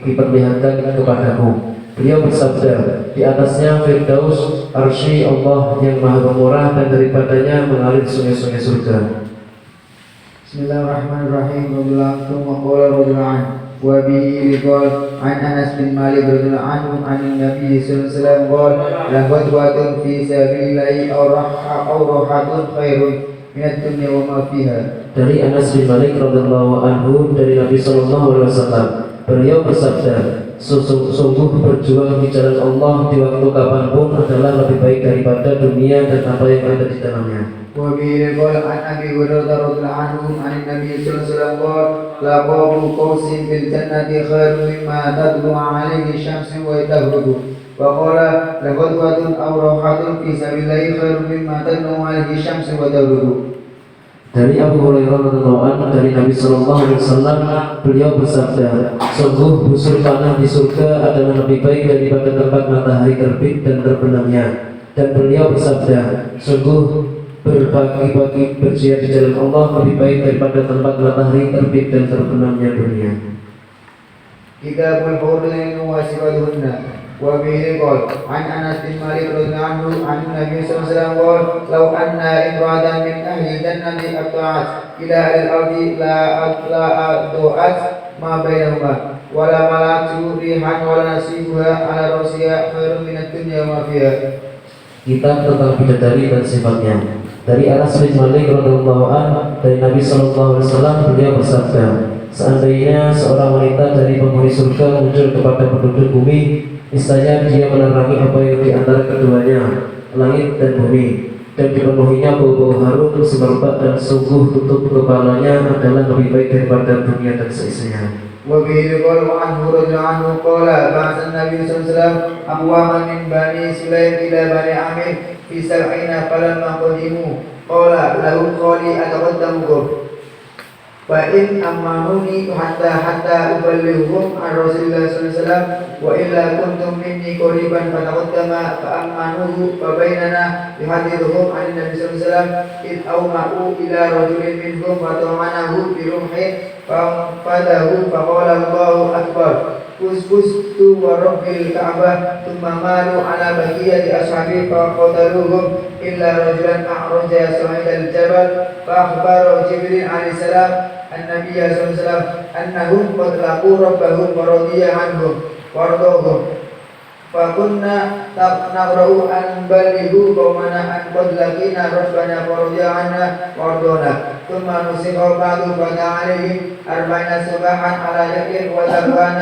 diperlihatkan kepadaku. Beliau bersabda, di atasnya Firdaus, arsy Allah yang maha pemurah, dan daripadanya mengalir sungai-sungai surga. Bismillahirrahmanirrahim. Wabillahi maqala radhiyallahu wa bihi qala an Anas bin Malik radhiyallahu anhu an Nabi sallallahu alaihi wasallam qala la ghadwatun fi sabilillahi aw rahatun khairun min ad-dunya wa ma fiha. Dari Anas bin Malik radhiyallahu anhu dari Nabi sallallahu alaihi wasallam, beliau bersabda, sungguh berjuang di jalan Allah di waktu kapanpun adalah lebih baik daripada dunia dan apa yang ada di dalamnya. وبه قال عن ابي هريره رضي الله عنه عن النبي صلى الله عليه وسلم قال لا قوم قوس في الجنه خير مما تطلع عليه الشمس وتغرب وقال لغدوة او روحة في سبيل الله خير مما تطلع عليه الشمس وتغرب. Dari Abu Hurairah radhiyallahu anhu dari Nabi sallallahu alaihi wasallam, beliau bersabda, sungguh busur panah di surga adalah lebih baik daripada tempat matahari terbit dan terbenamnya. Dan beliau bersabda, sungguh berbagi-bagi berjihad di jalan Allah lebih baik daripada tempat matahari terbit dan terbenamnya dunia. Kitabul Hurrin wa Sifatuhunna. Wa bihi qala an Anas bin Malik radhiyallahu anhu an Nabi sallallahu alaihi wasallam qala law anna imra'atan min ahli jannati ata'at ila al-ardi la adu'at ma bainahuma wa la malatu rihan wa la nasibuha ala rasiha khairun min ad-dunya wa ma fiha. Kitab tentang bidadari dan sifatnya. Dari Anas bin Malik radhiyallahu anhu dari Nabi sallallahu alaihi wasallam, beliau bersabda, seandainya seorang wanita dari penghuni surga muncul kepada penduduk bumi, niscaya dia menerangi apa yang di antara keduanya, langit dan bumi, dan dipenuhinya bau-bau harum semerbak, dan sungguh tutup kepalanya adalah lebih baik daripada dunia dan seisinya. وبه قال عنه رضي عنه قال بعث النبي صلى الله عليه وسلم أقواما من بني سليم إلى بني عامر في 70 فلما قدموا قال لهم قولي أتقدمكم فإن أمنوني حتى أبلغهم عن رسول الله صلى الله عليه وسلم وإلا كنتم مني قريبا فتقدم فأمنوه فبيننا يحدثهم عن النبي صلى الله عليه وسلم إذ أومأوا إلى رجل منهم فطعنه برمحه فانفذه فقال الله أكبر فزت ورب الكعبة ثم مالوا على بقية أصحابه فقتلوهم إلا رجلا أعرج صعيد الجبل فأخبر جبريل عليه السلام النبي صلى الله عليه وسلم أنهم قد لقوا ربهم ورضي عنهم وارضوهم فكنا نقرأ أن بلغوا قومنا أن قد لقينا ربنا ورضي عنا وارضونا ثم نسخ بعض فتح عليهم 40 صباحا على يحيى وتبان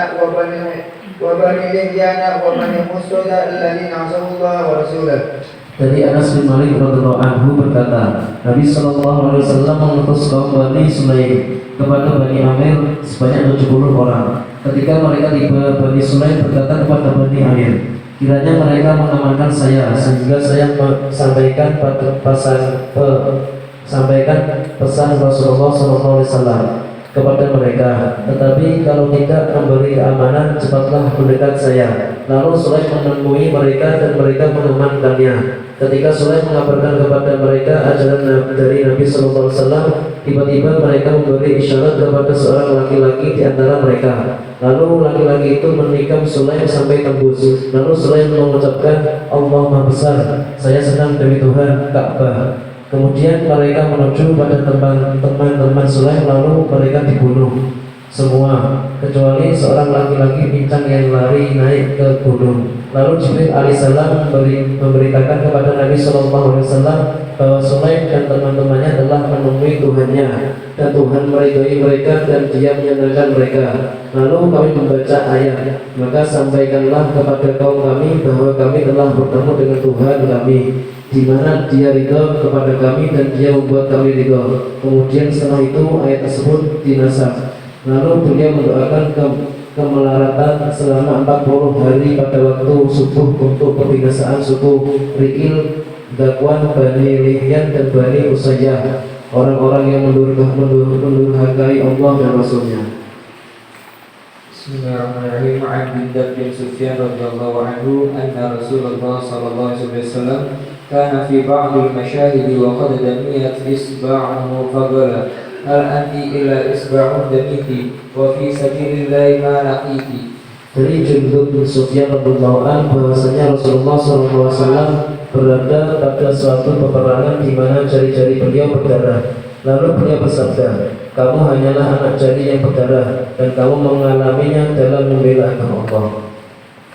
وبني لحيان وبني مسعود الذين عصوا الله ورسوله. Dari Anas bin Malik radhiyallahu anhu berkata, Nabi sallallahu alaihi wasallam mengutus kaum Bani Sulaim kepada Bani Amir sebanyak 70 orang. Ketika mereka tiba, Bani Sulaim berkata kepada Bani Amir, kiranya mereka mengamankan saya sehingga saya sampaikan pesan Rasulullah sallallahu alaihi wasallam kepada mereka. Tetapi kalau tidak memberi keamanan, cepatlah mendekat saya. Lalu Sulaim menemui mereka dan mereka mengamankannya. Ketika Sulaim mengabarkan kepada mereka ajaran dari Nabi sallallahu alaihi wasallam, tiba-tiba mereka memberi isyarat kepada seorang laki-laki di antara mereka. Lalu laki-laki itu menikam Sulaim sampai tembus. Lalu Sulaim mengucapkan, Allah Maha Besar, saya sedang demi Tuhan Ka'bah. Kemudian mereka menuju pada teman-teman Sulaim, lalu mereka dibunuh semua kecuali seorang laki-laki pincang yang lari naik ke gunung. Lalu Jibril alaihissalam memberitakan kepada Nabi SAW bahwa Sulaim dan teman-temannya telah menemui Tuhannya dan Tuhan meridhoi mereka dan Dia menyenangkan mereka. Lalu kami membaca ayat, maka sampaikanlah kepada kaum kami bahwa kami telah bertemu dengan Tuhan kami, di mana Dia ridho kepada kami dan Dia membuat kami ridho. Kemudian setelah itu ayat tersebut dinasakh. Lalu beliau mendoakan kemelaratan selama 40 hari pada waktu subuh untuk pembinasaan suku Ri'il, Zakwan, Bani Lihyan dan Bani Usayyah, orang-orang yang mendurhakai Allah dan Rasulnya. Bismillahirrahmanirrahim. An bin Sufyan radhiyallahu anhu anna Rasulullah sallallahu alaihi wasallam kana fi ba'd al-mashahid wa qad damiyat isba'uhu faqala hal anti illa isba'un damiti wa fi sabilillahi ma laqiti. Dari Jundub bin Sufyan radhiyallahu anhu bahwasanya Rasulullah SAW berada pada suatu peperangan di mana jari-jari beliau berdarah. Lalu beliau bersabda, kamu hanyalah anak jari yang berdarah dan kamu mengalaminya dalam membela agama Allah.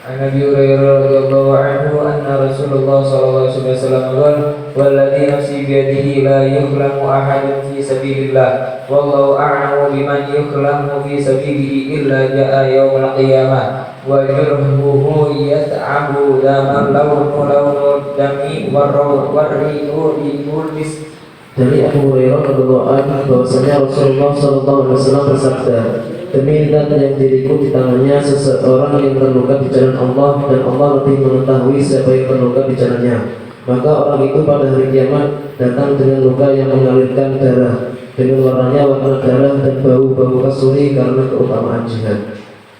An Abi Hurairah radhiyallahu anhu anna Rasulullah sallallahu alaihi wasallam qala walladzi nafsi biyadihi la yughlamu ahadun fi sabilillah wallahu a'lamu biman yughlamu fi sabilihi illa jaa yaumil qiyamah wa jurhuhu yat'abu daman launu dami warrihu misk. Dari Abu Hurairah radhiyallahu anhu bahwasanya Rasulullah SAW bersabda, demi zat yang diriku di tangannya, seseorang yang terluka di jalan Allah dan Allah lebih mengetahui siapa yang terluka di jalannya, maka orang itu pada hari kiamat datang dengan luka yang mengalirkan darah, dengan warnanya warna darah dan bau-bau kasuri karena keutamaan jihad.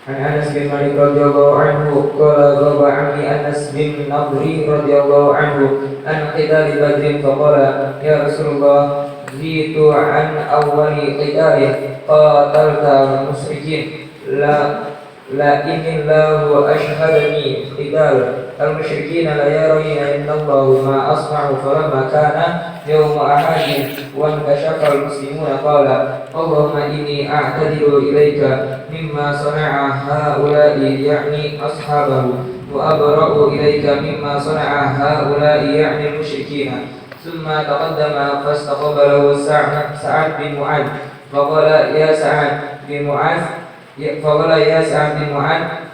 An Anas bin Malik radhiyallahu anhu qala ghaba anni Anas bin Nadri radhiyallahu anhu an qitali Badrin faqala ya Rasulullah jitu an awwali qitali qatalta musyrikin la inillahu ashhadani qital al-musyrikin la yarayna innallaha ma asma'u falamma kana yawm ahadin wa kashafa al-muslimuna qala Allahumma inni a'tadiru ilayka mimma sana'a ha'ula'i ya'ni ashabahu wa abra'u ilayka mimma sana'a ha'ula'i ya'ni al-musyrikina thumma taqaddama fastaqbalahu Sa'ad bin Mu'adh faqala ya Sa'ad bin Mu'adh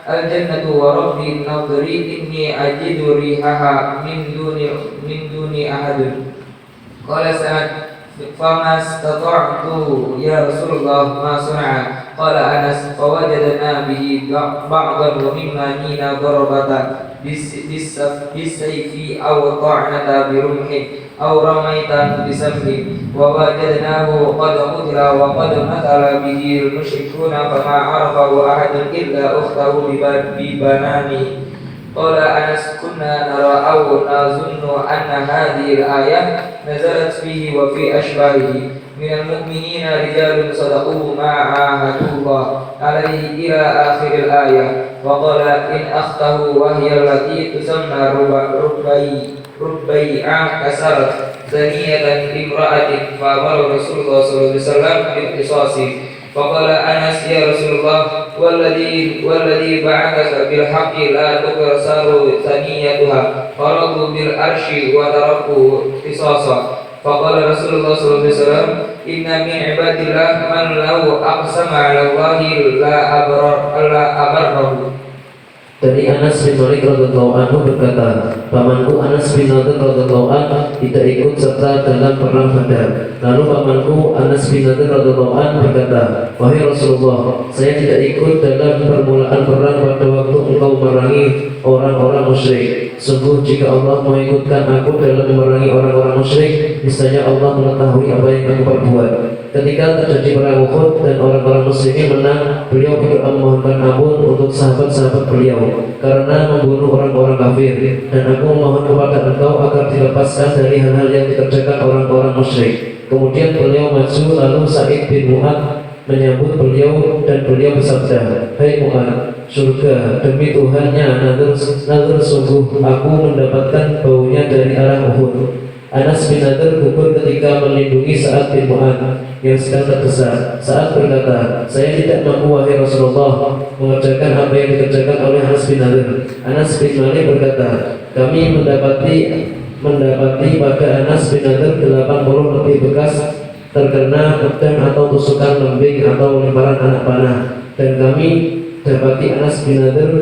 al-jannatu wa rabbi nadri inni ajidu rihaha min duni ahadun. Qala Sa'ad fama stata'tu ya Rasulullah ma sana'a. Qala Anas fawajadna bihi ba'dan wa mimma nina darabata bisayfi aw ta'nata birumhi aw ramaitan bisamhi wa wajadnahu qad qutila wa qad matala bihi al-musyrikuna fama arafahu ahadun illa ukhtahu bi banani. Qala Anas kunna nara aw nazunnu anna hadhihi al-ayah nazalat fihi wa fi ashbahihi minal mu'minina rijalun sadaqu ma ahadullah alaihi ila akhir al-ayah wa qala in akhtahu wa hiya allati tusamma rubbai'a kasarat zaniyatan imra'atin fa amara Rasulullah sallallahu alaihi wasallam bil qisasi faqala Anas ya Rasulullah walladhi ba'athaka bil haqqi la tukasaru zaniyatuha faradu bil arshi wa taraku qisasa faqala Rasulullah sallallahu alaihi wasallam inna min ibadillah man law aqsama 'ala Allahi la abarrahu. Dari Anas bin Malik radhiyallahu anhu berkata, pamanku Anas bin Nadir radhiyallahu anhu tidak ikut serta dalam perang Badar. Lalu pamanku Anas bin Nadir radhiyallahu anhu berkata, wahai Rasulullah, saya tidak ikut dalam permulaan perang pada waktu engkau memerangi orang-orang musyrik. Sungguh jika Allah mengikutkan aku dalam memerangi orang-orang musyrik, niscaya Allah mengetahui apa yang aku perbuat. Ketika terjadi perang Uhud dan orang-orang muslimin menang, beliau berdoa memohonkan ampun untuk sahabat-sahabat beliau karena membunuh orang-orang kafir, dan aku memohon kepada engkau agar dilepaskan dari hal-hal yang dikerjakan orang-orang musyrik. Kemudian beliau maju, lalu Sa'id bin Mu'adh menyambut beliau dan beliau bersabda, hai Mu'adh, surga demi Tuhannya, nazar sungguh aku mendapatkan baunya dari arah Uhud. Anas bin Nadir gugur ketika melindungi Sa'ad bin Mu'adz yang sedang terdesak. Sa'ad berkata, saya tidak mampu wahai Rasulullah mengerjakan apa yang dikerjakan oleh Anas bin Nadir. Anas bin Malik berkata, kami mendapati pada Anas bin Nadir 80 lebih bekas terkena pedang atau tusukan lembing atau lemparan anak panah, dan kami dapati Anas bin Nadir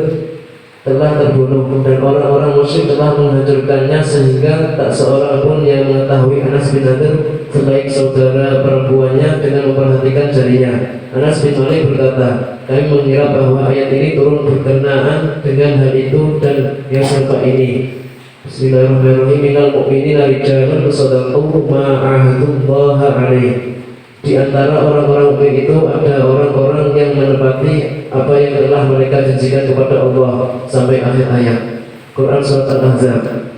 telah terbunuh dan orang-orang musyrik telah menghancurkannya sehingga tak seorang pun yang mengetahui Anas bin Nadir selain saudara perempuannya dengan memperhatikan jarinya. Anas bin Malik berkata, kami mengira bahwa ayat ini turun berkenaan dengan hal itu dan yang serupa ini. Bismillahirrahmanirrahim. Minal mu'minina rijalun sadaqu ma ahadullaha alaih. Di antara orang-orang mukmin itu ada orang-orang yang menepati apa yang telah mereka janjikan kepada Allah sampai akhir ayat. Quran Surat Al-Ahzab.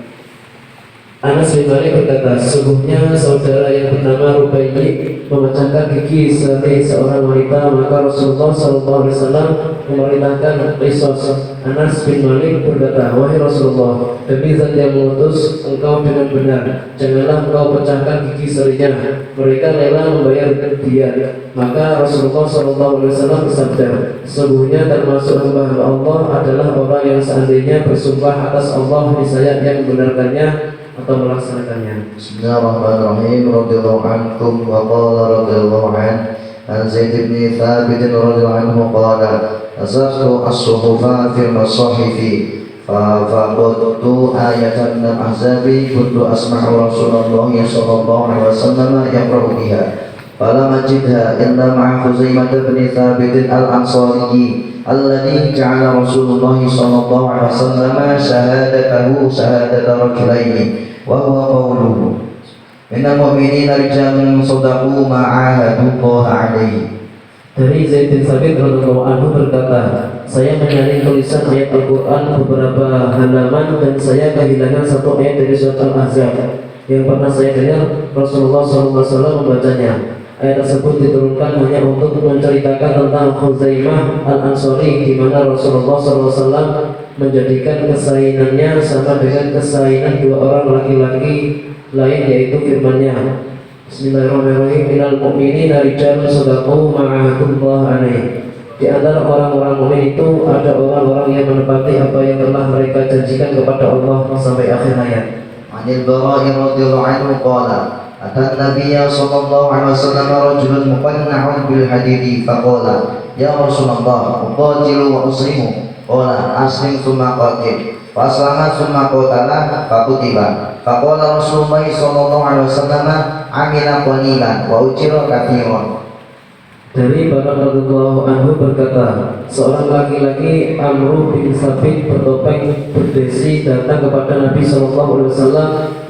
Anas bin Malik berkata, sesungguhnya saudara yang bernama Rubayyi memecahkan gigi seorang wanita, maka Rasulullah SAW memerintahkan qisas. Anas bin Malik berkata, wahai Rasulullah, demi zat yang mengutus engkau dengan benar, janganlah engkau pecahkan gigi serinya. Mereka rela membayar dia. Maka Rasulullah SAW bersabda, sesungguhnya termasuk hamba Allah adalah orang yang seandainya bersumpah atas Allah niscaya yang membenarkannya atau melaksanakannya. Bismillahirrahmanirrahim. Radhiyallahu ankum wa qala radhiyallahu an Zaid bin Thabit radhiyallahu anhu qala asartu as-suhufa fi al-masahifi faqadtu ayatan min al-ahzabi kuntu asma'u Rasulullah sallallahu alaihi wasallam yaqra'u biha falam ajidha illa ma'a Khuzaimah bin Thabit al-Ansari alladhi ja'ala Rasulullah sallallahu alaihi wasallam syahadatahu syahadata rajulaini wa huwa qawluhu minal mu'minina rijalun sadaqu ma 'ahadullah alaihi. Dari Zaid bin Thabit radhiyallahu anhu berkata, saya mencari tulisan ayat Al-Quran beberapa halaman dan saya kehilangan satu ayat dari surat Al-Ahzab yang pernah saya dengar Rasulullah SAW membacanya. Ayat tersebut diturunkan hanya untuk menceritakan tentang Khuzaimah Al-Ansari, di mana Rasulullah SAW menjadikan kesainannya sama dengan kesainan dua orang laki-laki lain, yaitu firman-Nya, Bismillahirrahmanirrahim. Minal mu'minina rijalun sadaqu ma ahadullah alaih. Di antara orang-orang mukmin itu ada orang-orang yang menepati apa yang telah mereka janjikan kepada Allah sampai akhir ayat. Anil Bara'i radhiyallahu anhu qala atan nabiyya sallallahu alaihi wasallam rajulun muqanna'un bil hadidi faqala ya Rasulullah uqatilu wa uslimu qala aslim thumma qatil fa aslama thumma qatala fa qutila faqala Rasulullah sallallahu alaihi wasallam amila qalilan wa ujira kathiran. Dari Bara radhiyallahu anhu berkata, seorang laki-laki Amr bin Sabit bertopeng berdesi datang kepada Nabi SAW.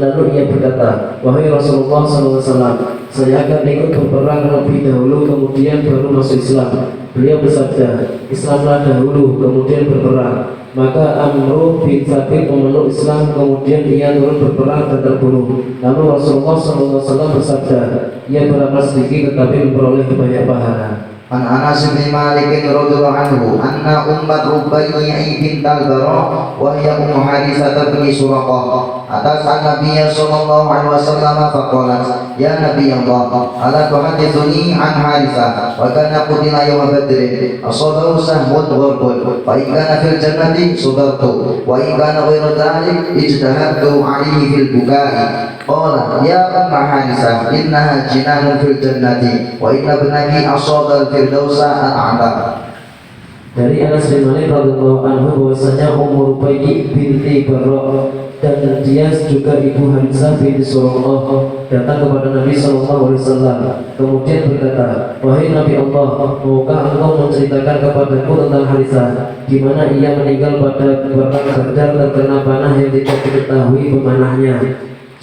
Lalu ia berkata, wahai Rasulullah SAW, saya akan ikut berperang lebih dahulu kemudian baru masuk Islam. Beliau bersabda, Islamlah dahulu kemudian berperang. Maka Amr bin Sabit memeluk Islam, kemudian ia turun berperang dan terbunuh. Lalu Rasulullah SAW bersabda, ia beramal sedikit tetapi memperoleh banyak pahala. An Anas bin Malik radhiyallahu anhu anna ummat Rubayyi bint al-Bara wa hiya ummu Harithah bin Suraqah atas Nabi sallallahu alaihi wasallam faqalat ya Nabi Allah ala tuhaddithuni an Harithah wa kana qutila yawm Badr asabahu sahmun gharbun fa in kana fil jannati sadartu wa in kana ghayra dhalik ijtahadtu alaihi fil bukai. Qala ya umma Harithah innaha jinanun fil jannati wa inna ibnaki asaba al-firdausa al-a'la. Dari Anas bin Malik radhiyallahu anhu bahwasanya Ummu Rubayyi binti Barra dan dia juga ibu Harithah binti Suraqah datang kepada Nabi SAW. Kemudian berkata, wahai Nabi Allah, maukah engkau menceritakan kepadaku tentang Harithah, di mana ia meninggal pada perang Badar terkena panah yang tidak diketahui pemanahnya.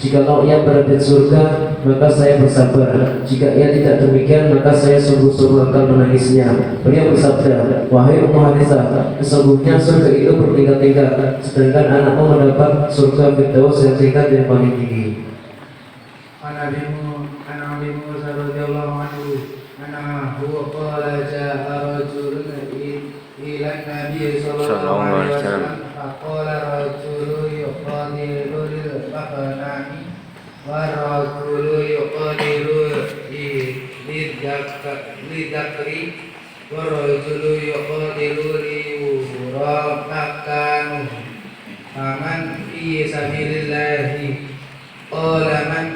Jikalau ia berada di surga, maka saya bersabar. Jika ia tidak demikian, maka saya sungguh-sungguh akan menangisnya. Beliau bersabda, wahai Ummu Harithah, sesungguhnya surga itu bertingkat-tingkat, sedangkan anakmu mendapat surga Firdaus yang tingkat yang paling tinggi. An-Abi Musa radhiyallahu anhu anna huwa qala ja'a rajulun ila an-nabi sallallahu alaihi wasallam faqala rajulun yuqatilu lil baghnami wa lidakri warajulu yuqadilu liura makanu faman fi sabilillahi qala man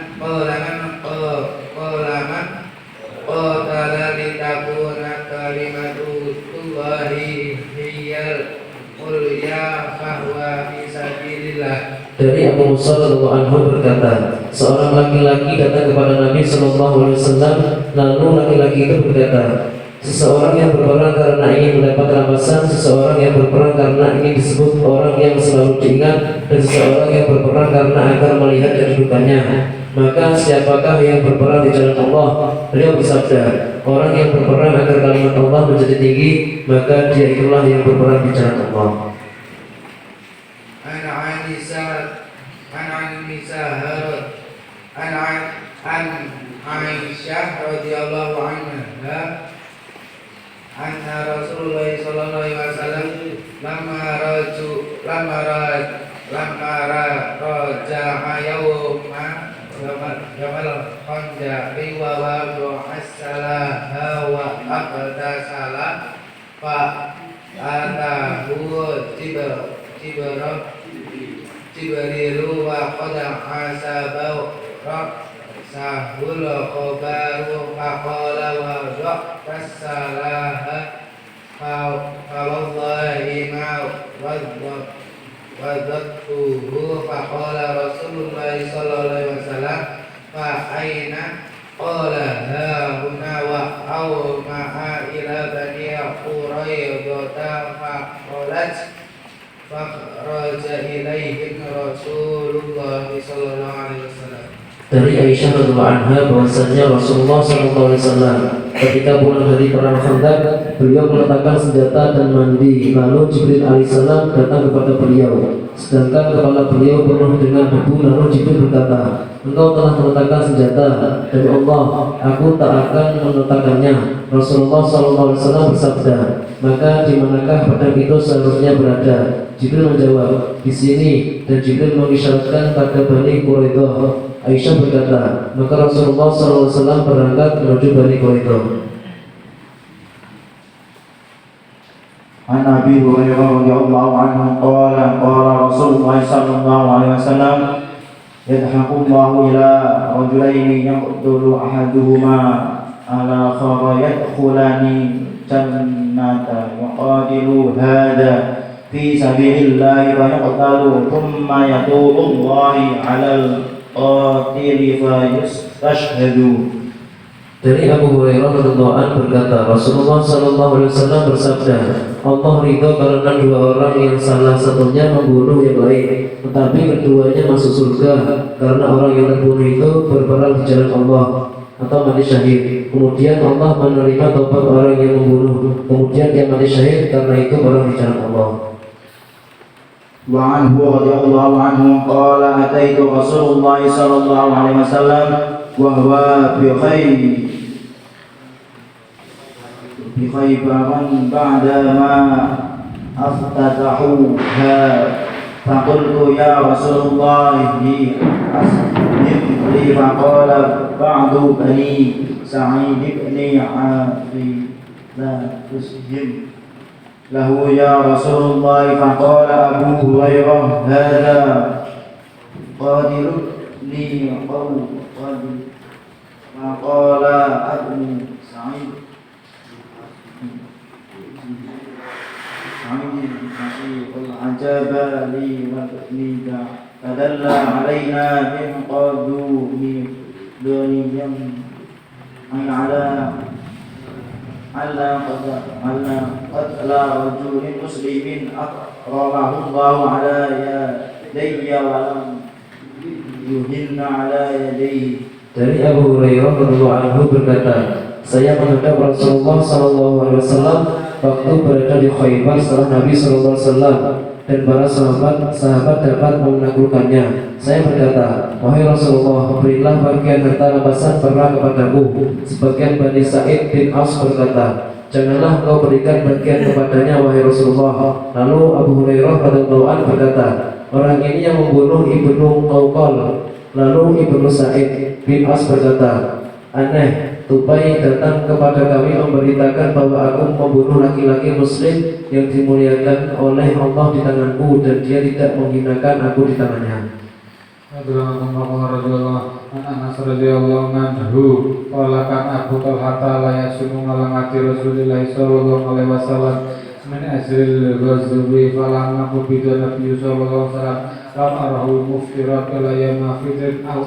qatala litakuna kalimatullahi hiyal ulya fahuwa fi sabilillah. Dari Abu Musa radhiyallahu anhu berkata, seorang laki-laki datang kepada Nabi sallallahu alaihi wasallam, lalu laki-laki itu berkata, seseorang yang berperang karena ingin mendapat rampasan, seseorang yang berperang karena ingin disebut orang yang selalu diingat, dan seseorang yang berperang karena agar melihat kedudukannya. Maka siapakah yang berperang di jalan Allah? Beliau bersabda, orang yang berperang agar kalimat Allah menjadi tinggi, maka dia itulah yang berperang di jalan Allah. Aisyah radhiyallahu anha anna Rasulullah sallallahu alaihi wasallam lamma raja'a yawmal khandaqi wa wa'asalaha wa aqtasala fa atahu Jibrilu wa qad hasabahu sahul khabaru faqala wa aqtasalaha fawallahi ma wadatuhu faqala Rasulullah sallallahu alaihi wasallam fa aina qala ha huna wa ma'a ila bani Quraidah faqalat fakhraja ilaihim Rasulullah sallallahu alaihi wasallam. Dari Aisyah radhiyallahu anha bahwasanya Rasulullah sallallahu alaihi wasallam ketika pulang dari perang Khandaq, beliau meletakkan senjata dan mandi. Lalu Jibril alaihissalam datang kepada beliau, sedangkan kepala beliau penuh dengan debu. Lalu Jibril berkata, engkau telah meletakkan senjata, demi Allah, aku tak akan meletakkannya. Rasulullah sallallahu alaihi wasallam bersabda, maka di manakah pedang itu seharusnya berada? Jibril menjawab, di sini. Dan Jibril mengisyaratkan pada Bani Quraidah. Aisyah berkata, maka Rasulullah SAW berangkat menuju Bani Quraidah. An Abi Hurairah radhiyallahu anhu qala qala Rasulullah sallallahu alaihi wasallam yadhaqullahu ila rajulaini yaqtulu ahaduhuma ala kharayadkhulani jannata yuqadilu hadha fi sabilillahi wa yaqtalu thumma yatubullahi alal qatili fa yustashhadu. Dari Abu Hurairah radhiyallahu anhu berkata, Rasulullah sallallahu alaihi wasallam bersabda, Allah ridho karena dua orang yang salah satunya membunuh yang lain, tetapi keduanya masuk surga karena orang yang terbunuh itu berperang di jalan Allah atau mati syahid. Kemudian Allah menerima taubat orang yang membunuh, kemudian dia mati syahid karena itu berperang di jalan Allah. وعنه رضي الله عنه قال أتيت رسول الله صلى الله عليه وسلم وهو بخيبر بعدما افتتحوها فقلت يا رسول الله أسلم لي فقال بعض بني سعيد بن عافي لا تسلم له يا رسول الله فقال أبو هريرة هذا قادر لي قول قادر فقال أبو سعيد العجاب لي والتقليد فدل علينا من قدوم دنيا على قتل رجل مسلم أكرمه الله على يدي ولم يهن على يديه. Dari Abu Hurairah radhiyallahu anhu berkata, saya menghadap Rasulullah SAW waktu berada di Khaybar setelah Nabi SAW dan para sahabat dapat menaklukkannya. Saya berkata, wahai Rasulullah, berilah bagian harta rampasan perang kepadaku. Sebagian Bani Sa'id bin Aus berkata, janganlah engkau berikan bagian kepadanya, wahai Rasulullah. Lalu Abu Hurairah radhiyallahu anhu berkata, orang ini yang membunuh Ibnu Qawqal. Lalu Ibnu Sa'id bin Aus berkata, aneh, Tupai datang kepada kami memberitakan bahwa aku membunuh laki-laki muslim yang dimuliakan oleh Allah di tanganku, dan dia tidak menghinakan aku di tangannya. Anas radhiyallahu anhu qala kan Abu Talha la yasunu malangati Rasulillah sallallahu alaihi wasallam min azril ghazwi falamma qubida Nabi sallallahu alaihi wasallam lam arahu muftirat la yamafidin au.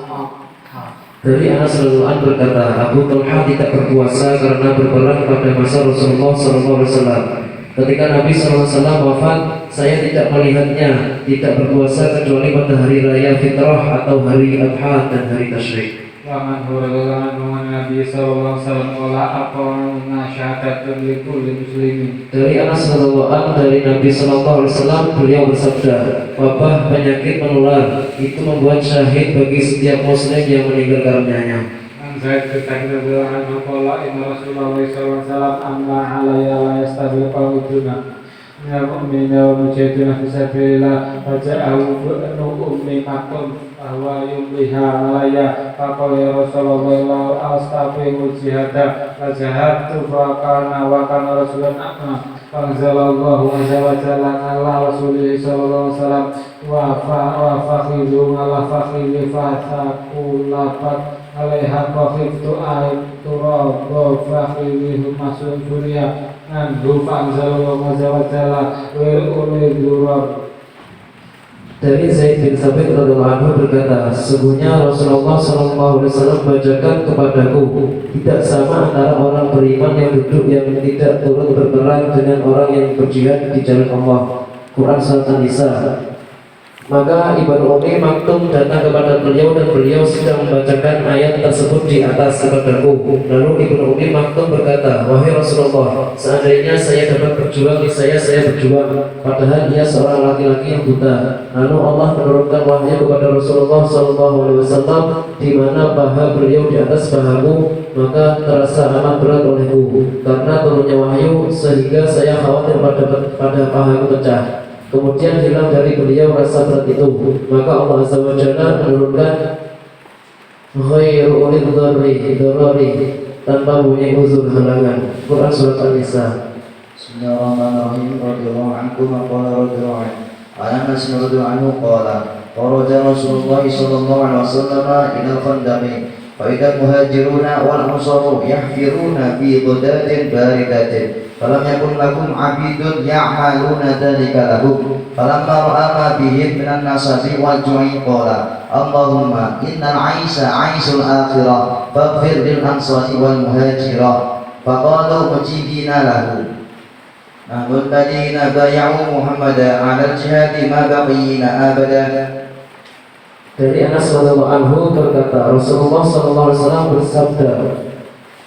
Dari Anas radhiyallahu anhu berkata, Abu Talha tidak berpuasa karena berperang pada masa Rasulullah SAW. Ketika Nabi SAW wafat, saya tidak melihatnya tidak berpuasa kecuali pada hari raya fitrah atau hari adha dan hari tasyrik. Waman huragalan Nabi sallallahu alaihi wasallam wala aqamna syahadatun likulli muslimin. Dari Anas radhiyallahu anhu dari Nabi sallallahu alaihi wasallam, beliau bersabda, wabah penyakit menular itu membuat syahid bagi setiap muslim yang meninggal karenanya. Zaid bin Thabit radhiyallahu anhu qala inna Rasulullah sallallahu alaihi wasallam amma alayya la yastabil qawmuna minal mu'minina wa mujahidina fi sabilillah wa ja'ahu bu'nu ummi maktum bahwa yumliha alayya faqala ya Rasulullah astaghfiru jihada la jahadtu fa kana wa kana rasulun akma fa'anzalallahu azza wa jalla ala rasulih sallallahu alaihi wasallam wa fakhidhu ala fakhidhi fataqulapat alaiha qafiftu ayat turab fakhidhi masun surya anhu fa'anzalallahu azza wa jalla wa ulidurab. Dari Zaid bin Thabit radhiyallahu anhu berkata, sesungguhnya Rasulullah SAW membacakan kepadaku, tidak sama antara orang beriman yang duduk yang tidak turut berperang dengan orang yang berjihad di jalan Allah. Quran Surat An-Nisa. Maka Ibnu Ummi Maktum datang kepada beliau dan beliau sedang membacakan ayat tersebut di atas kepadaku. Lalu Ibnu Ummi Maktum berkata, wahai Rasulullah, seandainya saya dapat berjuang, niscaya saya berjuang. Padahal ia seorang laki-laki yang buta. Lalu Allah menurunkan wahyu kepada Rasulullah SAW, di mana paha beliau di atas pahamu, maka terasa amat berat olehku karena turunnya wahyu, sehingga saya khawatir pada pahaku pecah. Kemudian hilang dari beliau rasa berat itu, maka Allah Azza wa Jalla menurunkan ghairu ulil dharari tanpa punya uzur halangan. Quran Surat An-Nisa. Bismillahirrahmanirrahim. Radhiyallahu anhu maqala radhiyallahu anhu. Anas radhiyallahu anhu qala kharaja Rasulullah sallallahu alaihi wasallam ila khandaqi fa idza muhajiruna wal ansaru yahfiruna fi ghadatin baridatin falam yakun lahum abidun ya'maluna dhalika lahum falamma ra'a ma bihim minan nasabi wal ju'i qala Allahumma innal 'aisha 'aisul akhirah faghfir lil ansari wal muhajirah faqalu mujibina lahu nahnu alladhina bay'u Muhammadan 'ala al-jihadi ma baqina abada. Dari Anas radhiyallahu anhu berkata, Rasulullah SAW bersabda,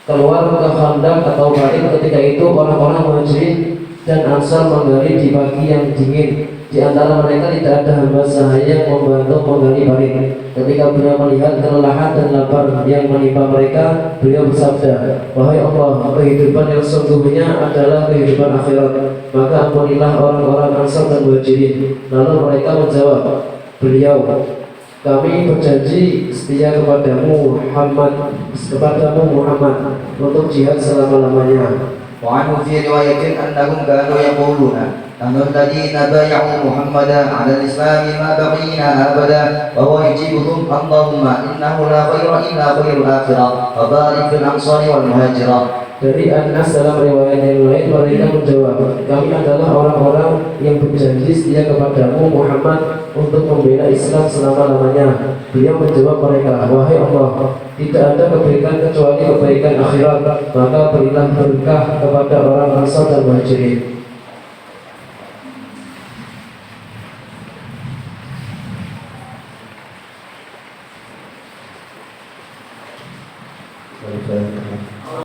keluar ke Khandaq atau Barik ketika itu orang-orang Muhajirin dan Ansar menggali di pagi yang dingin. Di antara mereka tidak ada hamba sahaya yang membantu menggali Barik. Ketika beliau melihat kelelahan dan lapar yang menimpa mereka, beliau bersabda, wahai Allah, kehidupan yang sesungguhnya adalah kehidupan akhirat, maka ampunilah orang-orang Ansar dan Muhajirin. Lalu mereka menjawab beliau, kami berjanji setia kepadamu Muhammad untuk jihad selama-lamanya. Wa anhu fi riwayatin annahum kanu yaquluna nahnu alladhina bay'u Muhammadan 'ala al-islam ma baqina abada wa huwa yujibuhum Allahumma innahu la khayra illa khayrul akhirah wa barik fil ansari wal muhajirah. Dari Anas dalam riwayat yang lain mereka menjawab, kami adalah orang-orang yang berjanji setia kepadamu Muhammad untuk membela Islam selama-lamanya. Beliau menjawab mereka, wahai Allah, tidak ada kebaikan kecuali kebaikan akhirat, maka berilah berkah kepada orang Ansar dan Muhajirin.